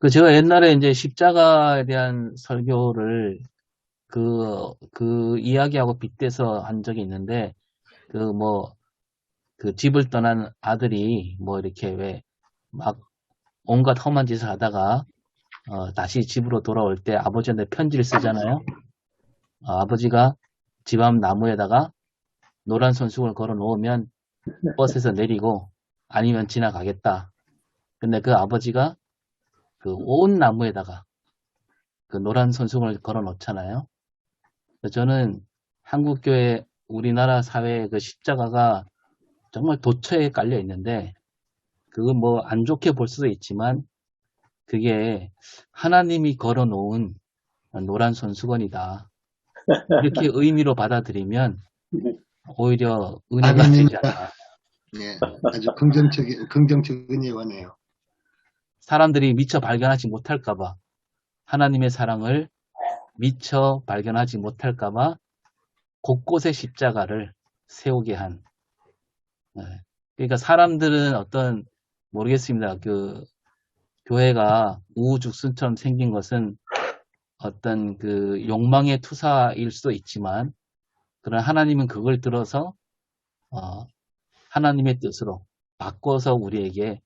제가 옛날에 이제 십자가에 대한 설교를 그 이야기하고 빗대서 한 적이 있는데, 집을 떠난 아들이 뭐 이렇게 왜 막 온갖 험한 짓을 하다가 다시 집으로 돌아올 때 아버지한테 편지를 쓰잖아요. 아버지가 집 앞 나무에다가 노란 손수건을 걸어 놓으면 버스에서 내리고 아니면 지나가겠다. 근데 그 아버지가 그 온 나무에다가 그 노란 손수건을 걸어 놓잖아요. 저는 한국교회 우리나라 사회의 그 십자가가 정말 도처에 깔려 있는데 그건 뭐 안 좋게 볼 수도 있지만 그게 하나님이 걸어 놓은 노란 손수건이다. 이렇게 의미로 받아들이면 오히려 은혜가 되지 않나. 예, 아주 긍정적인 예화네요. 사람들이 미처 발견하지 못할까봐 하나님의 사랑을 미처 발견하지 못할까봐 곳곳에 십자가를 세우게 한. 그러니까 사람들은 모르겠습니다. 교회가 우후죽순처럼 생긴 것은 어떤 그 욕망의 투사일 수도 있지만, 그러나 하나님은 그걸 들어서 하나님의 뜻으로 바꿔서 우리에게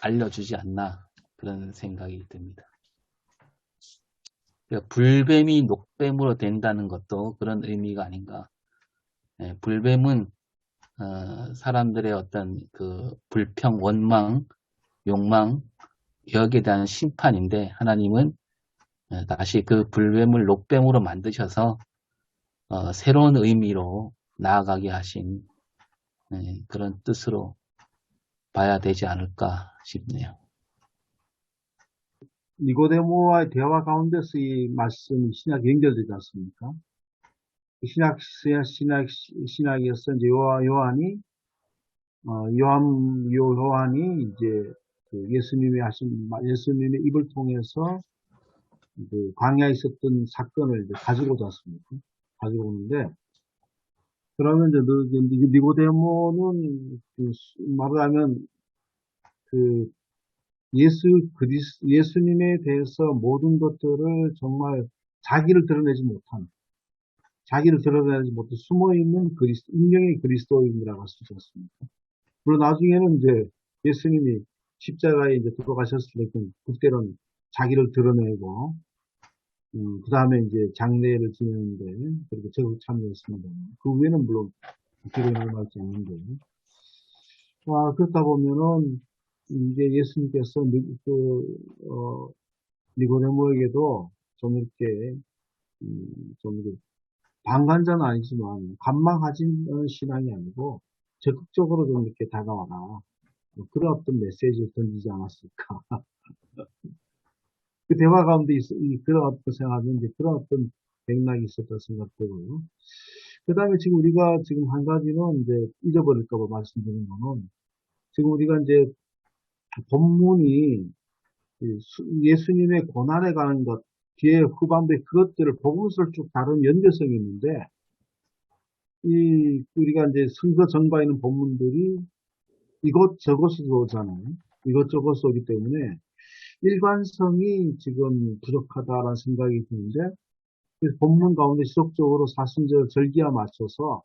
알려주지 않나 그런 생각이 듭니다. 그러니까 불뱀이 녹뱀으로 된다는 것도 그런 의미가 아닌가. 불뱀은 사람들의 어떤 그 불평, 원망, 욕망, 여기에 대한 심판인데 하나님은 다시 그 불뱀을 녹뱀으로 만드셔서 새로운 의미로 나아가게 하신 그런 뜻으로 봐야 되지 않을까 싶네요. 니고데모와의 대화 가운데서 이 말씀이 신약에 연결되지 않습니까? 신약이었어. 이제 요한이 이제 예수님의 입을 통해서 그 광야에 있었던 사건을 이제 가지고 오지 않습니까? 가지고 오는데, 그러면 이제 니고데모는 말하자면 예수님에 대해서 모든 것들을 정말 자기를 드러내지 못한 숨어있는 운명의 그리스도인이라고 할 수 있지 않습니까? 그리고 나중에는 이제 예수님이 십자가에 이제 돌아가셨을 때 그때는 자기를 드러내고, 그 다음에 이제 장례를 지내는데, 그렇게 적극 참여했습니다. 그 후에는 물론 기록에 남아 있지 않는데, 그렇다 보면은, 이제 예수님께서 니고데모에게도 좀 이렇게 좀 이렇게 방관자는 아니지만 관망하지는 신앙이 아니고 적극적으로 좀 이렇게 다가와라. 뭐 그런 어떤 메시지를 던지지 않았을까. 그 대화 가운데 그런 어떤 생각하는데 그런 어떤 맥락이 있었다 생각되고요. 그 다음에 지금 우리가 지금 한 가지는 이제 잊어버릴까봐 말씀드린 거는 지금 우리가 이제 본문이 예수님의 고난에 가는 것, 뒤에 후반부에 그것들을 복음서를 쭉 다룬 연결성이 있는데 우리가 이제 성서 전가에 있는 본문들이 이것저것으로 오잖아요. 이것저것으로 오기 때문에 일관성이 지금 부족하다라는 생각이 드는데 그래서 본문 가운데 지속적으로 사순절 절기와 맞춰서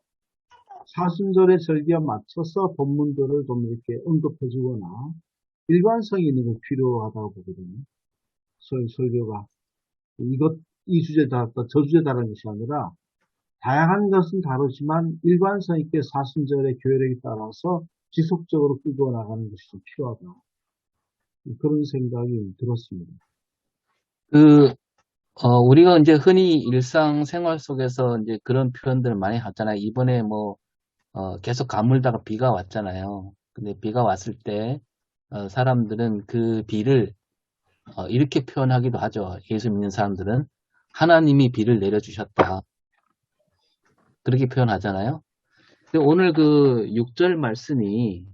사순절의 절기와 맞춰서 본문들을 좀 이렇게 언급해 주거나 일관성이 있는 게 필요하다고 보거든요. 설교가 이 주제 다뤘다 저 주제 다루는 것이 아니라 다양한 것은 다르지만 일관성 있게 사순절의 교회력에 따라서 지속적으로 끌고 나가는 것이 좀 필요하다. 그런 생각이 들었습니다. 우리가 이제 흔히 일상생활 속에서 이제 그런 표현들을 많이 하잖아요. 이번에 계속 가물다가 비가 왔잖아요. 근데 비가 왔을 때, 사람들은 그 비를, 이렇게 표현하기도 하죠. 예수 믿는 사람들은 하나님이 비를 내려주셨다. 그렇게 표현하잖아요. 근데 오늘 그 6절 말씀이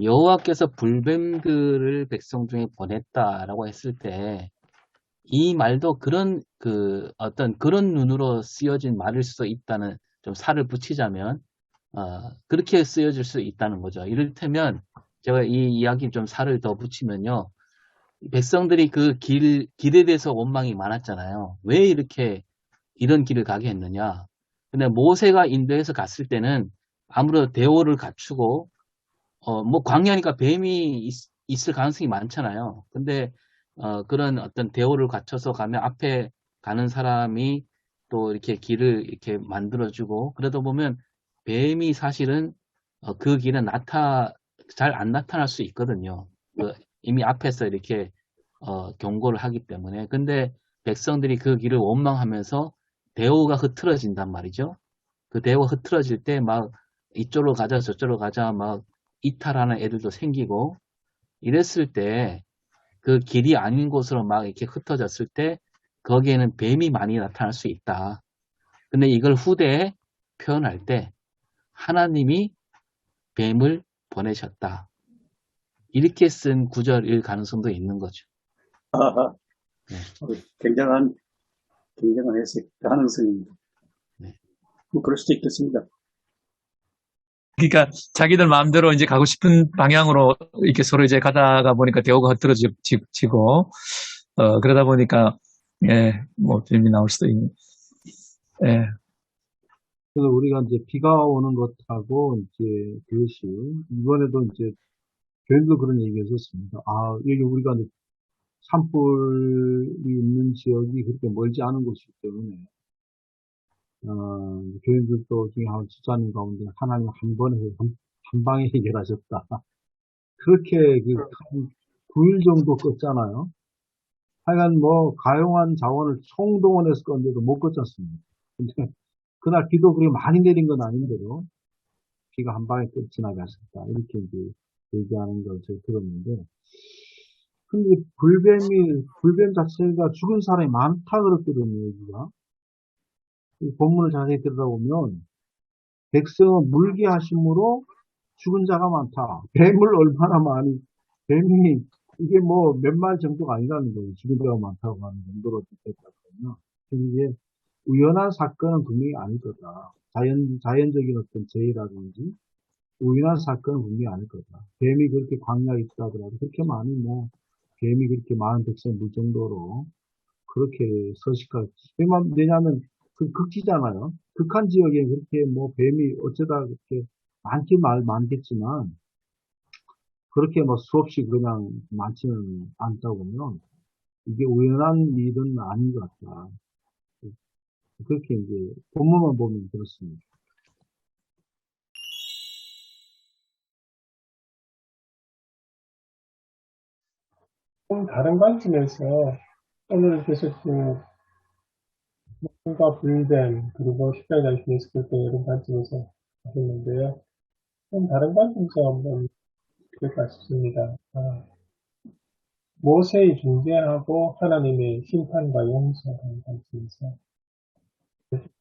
여호와께서 불뱀들을 백성 중에 보냈다라고 했을 때, 이 말도 어떤 그런 눈으로 쓰여진 말일 수도 있다는 좀 살을 붙이자면, 그렇게 쓰여질 수 있다는 거죠. 이를테면, 제가 이 이야기 좀 살을 더 붙이면요. 백성들이 그 길에 대해서 원망이 많았잖아요. 왜 이렇게 이런 길을 가게 했느냐. 근데 모세가 인도에서 갔을 때는 아무래도 대오를 갖추고, 광야니까 뱀이 있을 가능성이 많잖아요. 근데, 그런 어떤 대오를 갖춰서 가면 앞에 가는 사람이 또 이렇게 길을 이렇게 만들어주고, 그러다 보면 뱀이 사실은, 그 길은 잘 안 나타날 수 있거든요. 이미 앞에서 이렇게, 경고를 하기 때문에. 근데 백성들이 그 길을 원망하면서 대오가 흐트러진단 말이죠. 그 대오가 흐트러질 때 막 이쪽으로 가자 저쪽으로 가자 막 이탈하는 애들도 생기고 이랬을 때 그 길이 아닌 곳으로 막 이렇게 흩어졌을 때 거기에는 뱀이 많이 나타날 수 있다. 근데 이걸 후대에 표현할 때 하나님이 뱀을 보내셨다. 이렇게 쓴 구절일 가능성도 있는 거죠. 아하, 네. 굉장한 해석 가능성입니다. 네. 뭐 그럴 수도 있겠습니다. 그러니까 자기들 마음대로 이제 가고 싶은 방향으로 이렇게 서로 이제 가다가 보니까 대우가 흐트러지고, 그러다 보니까, 예, 뭐, 뱀이 나올 수도 있는, 예. 그래서 우리가 이제 비가 오는 것하고 이제 그것이 이번에도 이제 교회도 그런 얘기를 했었습니다. 여기 우리가 이제 산불이 있는 지역이 그렇게 멀지 않은 곳이기 때문에 교인들도 중에 한 집사님 가운데 하나님 한 방에 해결하셨다. 그렇게 한 9일 정도 껐잖아요. 하여간 뭐 가용한 자원을 총동원해서 껐는데도 못 껐잖습니다. 근데 그날 비도 그렇게 많이 내린 건 아닌데도 비가 한 방에 끝이 나게 하셨다. 이렇게 이제 얘기하는 걸 제가 들었는데 근데 불뱀 자체가 죽은 사람이 많다 그랬거든요, 여기가. 이 본문을 자세히 들여다보면 백성은 물게 하심으로 죽은 자가 많다. 뱀을 얼마나 많이, 뱀이, 이게 뭐 몇 마리 정도가 아니라는 거예요. 죽은 자가 많다고 하는 정도로 됐다거든요. 이게 우연한 사건은 분명히 아닐 거다. 자연적인 어떤 재해라든지 우연한 사건은 분명히 아닐 거다. 뱀이 그렇게 광야에 있다 하더라도 그렇게 많이 뱀이 그렇게 많은 백성 물 정도로 그렇게 서식할, 왜냐하면 그 극지잖아요. 극한 지역에 그렇게 뭐 뱀이 어쩌다 그렇게 많겠지만 그렇게 뭐 수없이 그냥 많지는 않다 보면 이게 우연한 일은 아닌 것 같다. 그렇게 이제 본문만 보면 그렇습니다. 좀 다른 관점에서 오늘 계속 과 불뱀, 그리고 십자가 장신 예수 그리스도 이런 관점에서 하셨는데요. 좀 다른 관점에서 한번 볼까 싶습니다. 모세의 중재하고 하나님의 심판과 용서라는 관점에서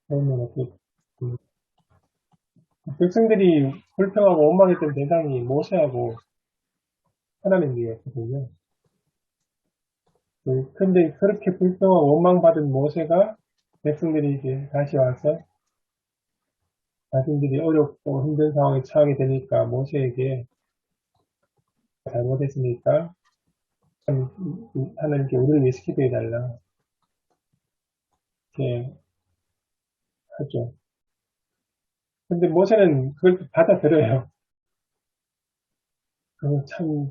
보면 어떻게 백성들이 불평하고 원망했던 대상이 모세하고 하나님이었거든요. 근데 그렇게 불평하고 원망받은 모세가 백성들이 이제 다시 와서 자신들이 어렵고 힘든 상황에 처하게 되니까 모세에게 잘못했으니까 하나님께 우리를 위해서 기도해달라 이렇게 하죠. 근데 모세는 그걸 받아들여요. 참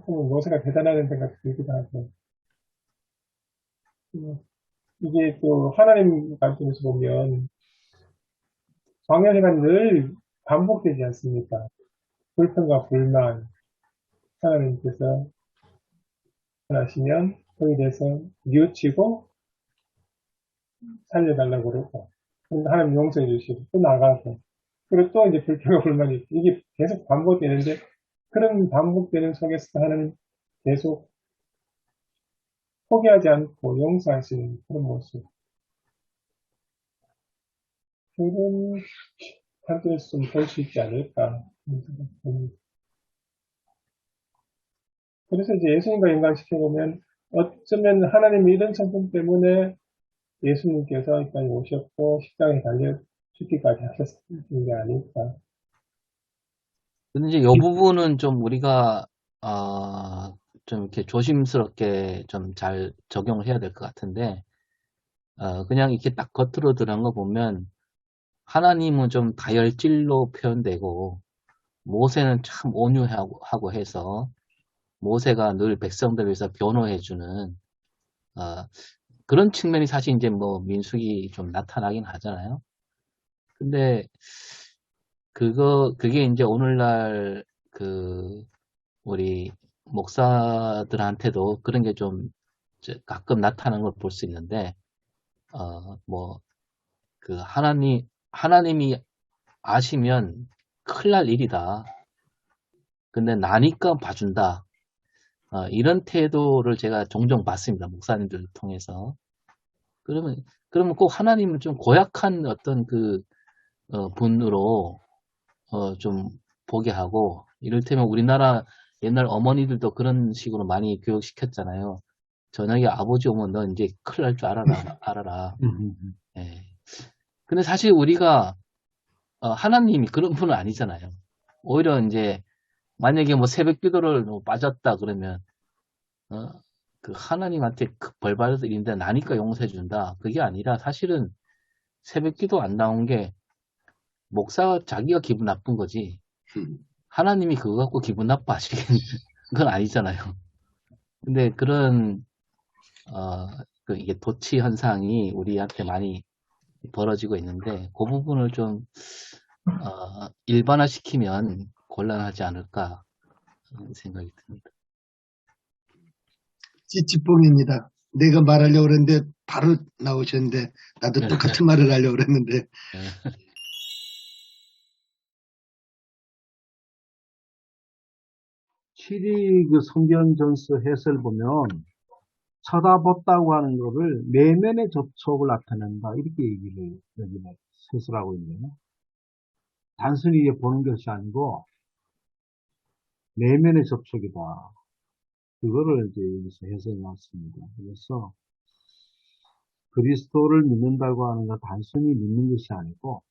모세가 대단하다는 생각이 들기도 하고 이게 또 하나님 관점에서 보면 광야 생활 늘 반복되지 않습니까? 불평과 불만 하나님께서 하시면 거기에 대해서 뉘우치고 살려달라고 그러고 하나님 용서해 주시고 또 나가고 그리고 또 이제 불평과 불만이 있고 이게 계속 반복되는데 그런 반복되는 속에서 하나님 계속 포기하지 않고 용서하시는 그런 모습 그런 관점에서 좀 볼 수 있지 않을까 그래서 이제 예수님과 연관시켜보면 어쩌면 하나님의 이런 성품 때문에 예수님께서 이 땅에 오셨고 십자가에 달려 죽기까지 하셨던 게 아닐까. 근데 이제 이 부분은 좀 우리가 좀 이렇게 조심스럽게 좀 잘 적용을 해야 될 것 같은데 그냥 이렇게 딱 겉으로 들어간 거 보면 하나님은 좀 다혈질로 표현되고 모세는 참 온유하고 해서 모세가 늘 백성들을 위해서 변호해주는 그런 측면이 사실 이제 뭐 민수기 좀 나타나긴 하잖아요. 근데 그게 이제 오늘날 우리 목사들한테도 그런 게 좀 가끔 나타나는 걸 볼 수 있는데, 뭐, 하나님이 아시면 큰일 날 일이다. 근데 나니까 봐준다. 이런 태도를 제가 종종 봤습니다. 목사님들을 통해서. 그러면 꼭 하나님은 좀 고약한 어떤 분으로, 좀 보게 하고, 이를테면 우리나라 옛날 어머니들도 그런 식으로 많이 교육시켰잖아요. 저녁에 아버지 오면 너 이제 큰일 날 줄 알아라. 예. 근데 사실 우리가, 하나님이 그런 분은 아니잖아요. 오히려 이제, 만약에 뭐 새벽 기도를 뭐 빠졌다 그러면, 어, 하나님한테 벌 받을 일인데 나니까 용서해 준다. 그게 아니라 사실은 새벽 기도 안 나온 게 목사 자기가 기분 나쁜 거지. 하나님이 그거 갖고 기분 나빠하시겠는 건 아니잖아요. 근데 그런 이게 도치 현상이 우리한테 많이 벌어지고 있는데 그 부분을 좀 일반화시키면 곤란하지 않을까 생각이 듭니다. 찌찌뽕입니다. 내가 말하려고 그랬는데 바로 나오셨는데 나도 똑같은 말을 하려고 그랬는데 실이 그 성경 전서 해설 보면 쳐다봤다고 하는 거를 내면의 접촉을 나타낸다 이렇게 얘기를 여기는 해설하고 있네요. 단순히 이게 보는 것이 아니고 내면의 접촉이다. 그거를 이제 여기서 해석해 놨습니다. 그래서 그리스도를 믿는다고 하는 건 단순히 믿는 것이 아니고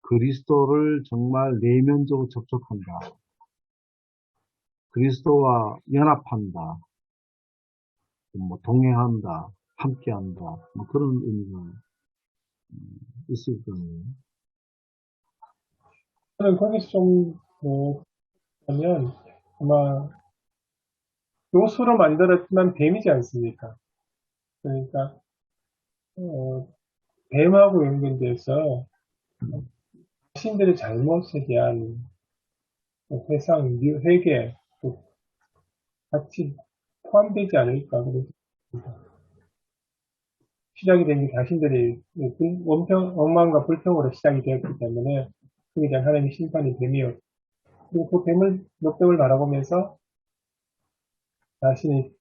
그리스도를 정말 내면적으로 접촉한다. 그리스도와 연합한다. 뭐 동행한다. 함께한다. 뭐 그런 의미가 있을 거예요. 저는 거기서 좀 보면 아마 요소로 만들었지만 뱀이지 않습니까? 그러니까 뱀하고 연결돼서 자신들의 잘못에 대한 회상, 회개, 또 같이 포함되지 않을까 그렇습니다. 시작이 된 게 자신들의 원망과 불평으로 시작이 되었기 때문에 그에 대한 하나님의 심판이 뱀이었고 그리고 그 넉백을 바라보면서 자신의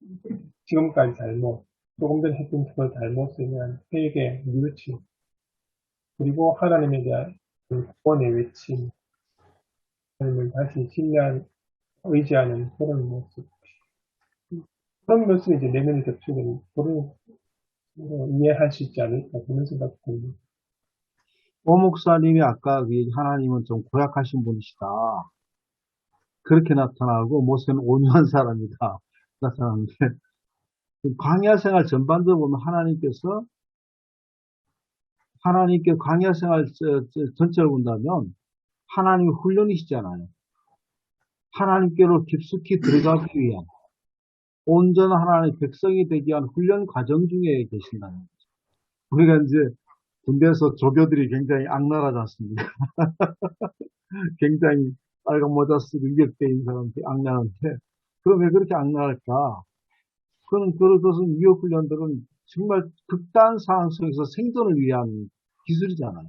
지금까지 잘못, 조금 전에 했던 그 잘못에 대한 회개, 뉘우침, 그리고 하나님에 대한 그 구원의 외침, 하나님을 다시 의지하는 그런 모습. 그런 모습이 이제 내면에 겹치는 그런 이해할 수 있지 않을까 그런 생각이 듭니다. 오 목사님이 아까 하나님은 좀 고약하신 분이시다. 그렇게 나타나고 모세는 온유한 사람이다. 나타나는데 광야 생활 전반적으로 보면 하나님께 광야 생활 전체를 본다면 하나님의 훈련이시잖아요. 하나님께로 깊숙이 들어가기 위한 온전한 하나님의 백성이 되기 위한 훈련 과정 중에 계신다는 거죠. 우리가 이제 군대에서 조교들이 굉장히 악랄하지 않습니까? 굉장히 빨간 모자 쓰고 위격대인 사람들이 악랄한데 그럼 왜 그렇게 악랄할까? 그것은 위협훈련들은 정말 극단 상황 속에서 생존을 위한 기술이잖아요.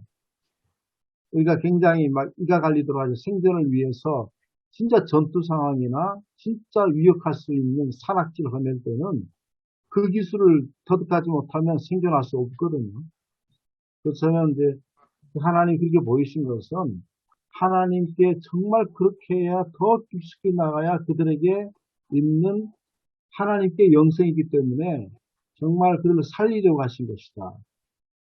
우리가 굉장히 막 이가 갈리도록 하죠. 생존을 위해서 진짜 전투 상황이나 진짜 위협할 수 있는 산악지를 허낼 때는 그 기술을 터득하지 못하면 생존할 수 없거든요. 그래서 저는 이제 하나님 그렇게 보이신 것은 하나님께 정말 그렇게 해야 더 깊숙이 나가야 그들에게 있는 하나님께 영생이기 때문에 정말 그들을 살리려고 하신 것이다.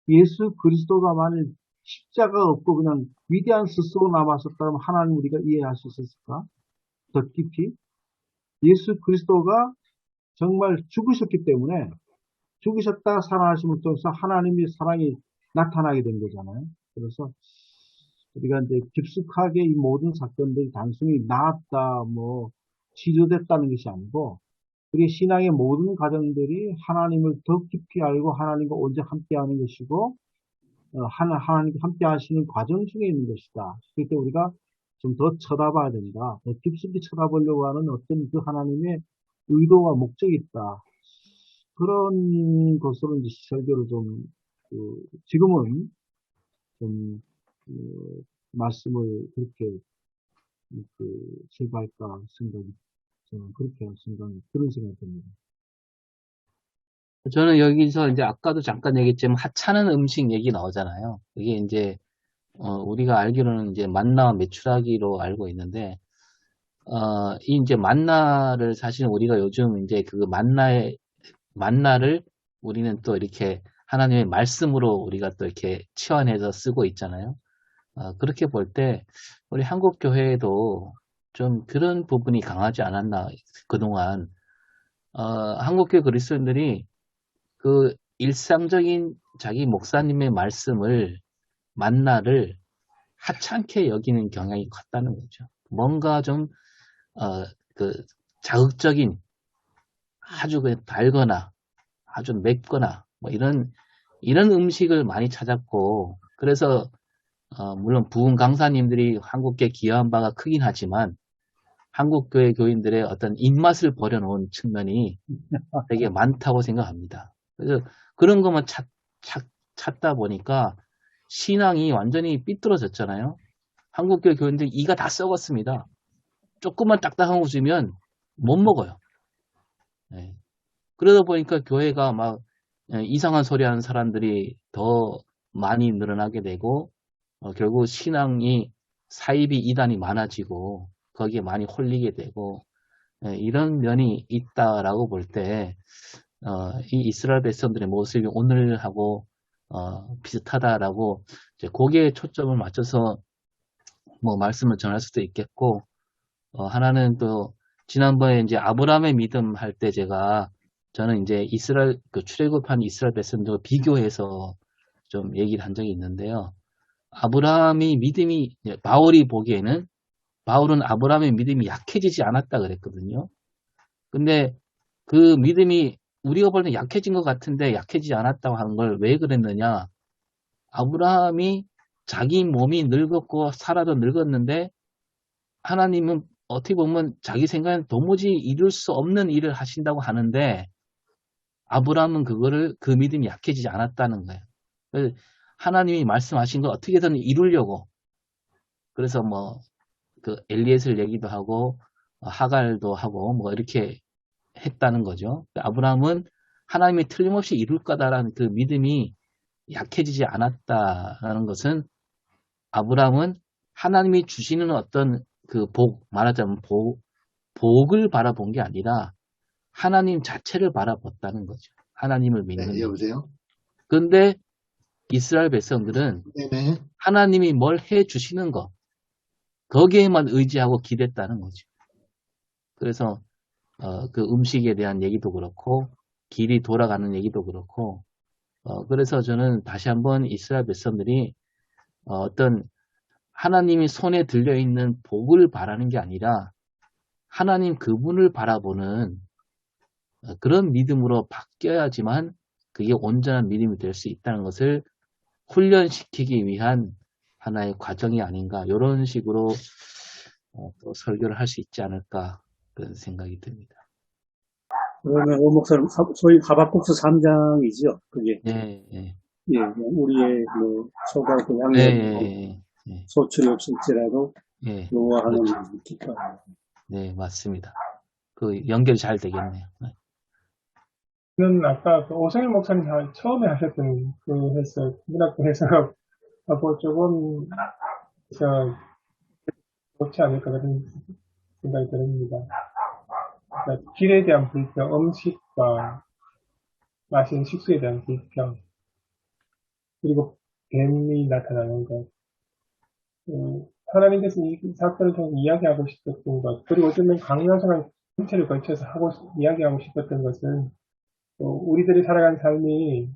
예수 그리스도가 만일 십자가 없고 그냥 위대한 스스로 남았었다면 하나님 우리가 이해할 수 있었을까? 더 깊이? 예수 그리스도가 정말 죽으셨기 때문에 죽으셨다가 살아나심을 통해서 하나님의 사랑이 나타나게 된 거잖아요. 그래서 우리가 이제 깊숙하게 이 모든 사건들이 단순히 나았다, 치료됐다는 것이 아니고 우리 신앙의 모든 과정들이 하나님을 더 깊이 알고 하나님과 언제 함께하는 것이고 하나님과 함께 하시는 과정 중에 있는 것이다. 그럴 때 우리가 좀 더 쳐다봐야 된다. 더 깊숙이 쳐다보려고 하는 어떤 그 하나님의 의도와 목적이 있다. 그런 것으로 이제 설교를 지금은 좀 말씀을 그렇게 설교할까 저는 그렇게 그런 생각이 듭니다. 저는 여기서 이제 아까도 잠깐 얘기했지만 하찮은 음식 얘기 나오잖아요. 이게 이제 우리가 알기로는 이제 만나와 메추라기로 알고 있는데 이 이제 만나를 사실은 우리가 요즘 이제 그 만나를 우리는 또 이렇게 하나님의 말씀으로 우리가 또 이렇게 치환해서 쓰고 있잖아요. 그렇게 볼 때 우리 한국 교회에도 좀 그런 부분이 강하지 않았나 그동안 한국교회 그리스도인들이 그 일상적인 자기 목사님의 만나를 하찮게 여기는 경향이 컸다는 거죠. 뭔가 좀 그 자극적인 아주 달거나 아주 맵거나 뭐 이런 음식을 많이 찾았고 그래서 물론 부흥 강사님들이 한국교회 기여한 바가 크긴 하지만 한국교회 교인들의 어떤 입맛을 버려놓은 측면이 되게 많다고 생각합니다. 그래서 그런 것만 찾다 보니까 신앙이 완전히 삐뚤어졌잖아요. 한국교회 교인들 이가 다 썩었습니다. 조금만 딱딱한 거 주면 못 먹어요. 네. 그러다 보니까 교회가 막 이상한 소리 하는 사람들이 더 많이 늘어나게 되고 결국 신앙이 사이비 이단이 많아지고 거기에 많이 홀리게 되고 이런 면이 있다라고 볼 때 이 이스라엘 백성들의 모습이 오늘하고 비슷하다라고 이제 거기에 초점을 맞춰서 뭐 말씀을 전할 수도 있겠고 하나는 또 지난번에 이제 아브라함의 믿음 할 때 저는 이제 출애굽한 이스라엘 백성들과 비교해서 좀 얘기를 한 적이 있는데요. 아브라함의 믿음이 바울은 아브라함의 믿음이 약해지지 않았다 그랬거든요. 근데 그 믿음이 우리가 볼 때 약해진 것 같은데 약해지지 않았다고 하는 걸 왜 그랬느냐? 아브라함이 자기 몸이 늙었고 살아도 늙었는데 하나님은 어떻게 보면 자기 생각엔 도무지 이룰 수 없는 일을 하신다고 하는데 아브라함은 그 믿음이 약해지지 않았다는 거예요. 그래서 하나님이 말씀하신 걸 어떻게든 이루려고 그래서 뭐 그 엘리에셀 얘기도 하고 하갈도 하고 뭐 이렇게 했다는 거죠. 아브라함은 하나님이 틀림없이 이룰 거다라는 그 믿음이 약해지지 않았다라는 것은 아브라함은 하나님이 주시는 어떤 그 말하자면 복을 바라본 게 아니라 하나님 자체를 바라봤다는 거죠. 하나님을 믿는 네, 것. 여보세요? 그런데 이스라엘 백성들은 네네. 하나님이 뭘 해주시는 것, 거기에만 의지하고 기댔다는 거죠. 그래서 그 음식에 대한 얘기도 그렇고 길이 돌아가는 얘기도 그렇고 그래서 저는 다시 한번 이스라엘 백성들이 어떤 하나님이 손에 들려있는 복을 바라는 게 아니라 하나님 그분을 바라보는 그런 믿음으로 바뀌어야지만 그게 온전한 믿음이 될 수 있다는 것을 훈련시키기 위한 하나의 과정이 아닌가 이런 식으로 또 설교를 할 수 있지 않을까 그런 생각이 듭니다. 그러면 오 목사님, 소위 하박국서 3장이죠. 그게. 네, 네, 예, 우리의 뭐 소가 그 네, 양념이고 네, 네, 소출이 없을지라도 네, 여호와 그렇죠. 하나님을 기뻐하라. 네, 맞습니다. 그 연결이 잘 되겠네요. 네. 저는 아까 그 오성일 목사님 처음에 하셨던 그 해석, 문학부 해석하고 조금 좋지 않을까 그런 생각이 듭니다. 그러니까 길에 대한 불평, 음식과 마시는 식수에 대한 불평, 그리고 뱀이 나타나는 것, 하나님께서 이 사건을 통해 이야기하고 싶었던 것, 그리고 어쩌면 강렬한 전체를 거쳐서 이야기하고 싶었던 것은 우리들이 살아간 삶이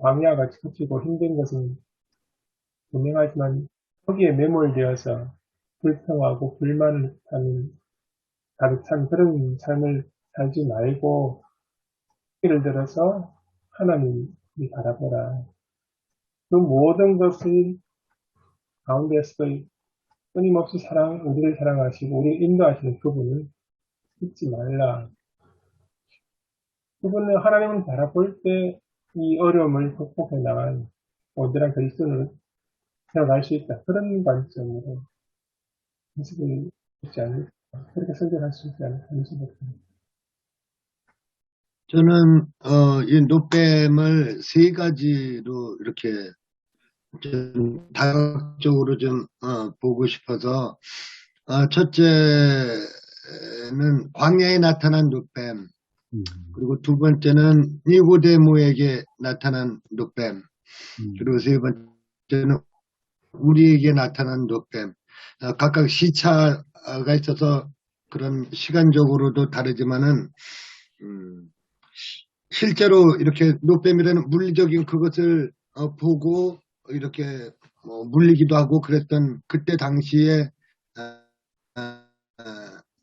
광야와 같이 거치고 힘든 것은 분명하지만 거기에 매몰되어서 불평하고 불만을 하는 가득 찬 그런 삶을 살지 말고 예를 들어서 하나님이 바라보라. 그 모든 것을 가운데서 끊임없이 우리를 사랑하시고 우리를 인도하시는 그분을 잊지 말라. 그분은 하나님을 바라볼 때 이 어려움을 극복해 나간 온전한 그리스도를 되어갈 수 있다. 그런 관점으로 해석을 듣지 않을까. 그렇게 설명할 수 있지 않을까 하는 생각이 듭니다. 저는, 이 노뱀을 세 가지로 이렇게 좀 다각적으로 좀, 보고 싶어서, 첫째는 광야에 나타난 노뱀, 그리고 두 번째는 니고데모에게 나타난 노뱀, 그리고 세 번째는 우리에게 나타난 노뱀. 각각 시차가 있어서 그런 시간적으로도 다르지만은, 실제로 이렇게 노뱀이라는 물리적인 그것을 보고 이렇게 물리기도 하고 그랬던 그때 당시에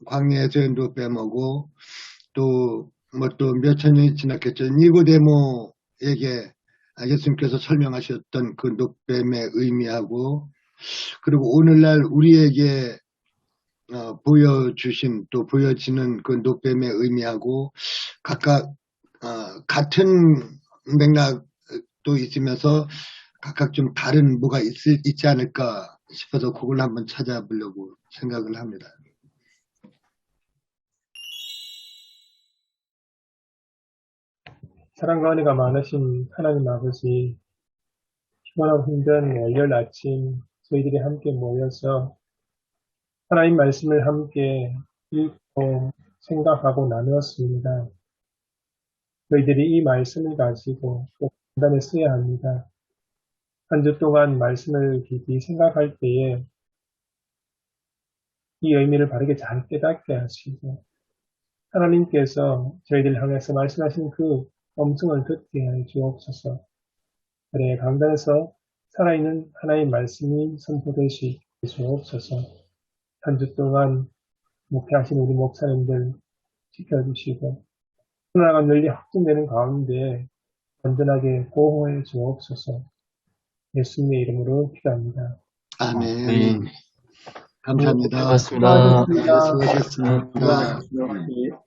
광야에서의 노뱀하고 또 뭐 또 몇천 년이 지났겠죠. 니고데모에게 예수님께서 설명하셨던 그 노뱀의 의미하고 그리고 오늘날 우리에게 보여주신 또 보여지는 그 노뱀의 의미하고 각각 같은 맥락도 있으면서 각각 좀 다른 뭐가 있지 않을까 싶어서 그걸 한번 찾아보려고 생각을 합니다. 사랑과 은혜가 많으신 하나님 아버지, 피곤하고 힘든 월요일 아침 저희들이 함께 모여서 하나님 말씀을 함께 읽고 생각하고 나누었습니다. 저희들이 이 말씀을 가지고 또 판단에 써야 합니다. 한 주 동안 말씀을 깊이 생각할 때에 이 의미를 바르게 잘 깨닫게 하시고 하나님께서 저희들 향해서 말씀하신 그 음성을 듣게 해 주옵소서. 그래 강단에서 살아있는 하나님의 말씀이 선포되시 주옵소서. 한 주 동안 목회하신 우리 목사님들 지켜주시고 하나가 널리 확증되는 가운데 안전하게 보호해 주옵소서. 예수님의 이름으로 기도합니다. 아멘. 네. 감사합니다. 고맙습니다. 네, 수고하셨습니다. 예.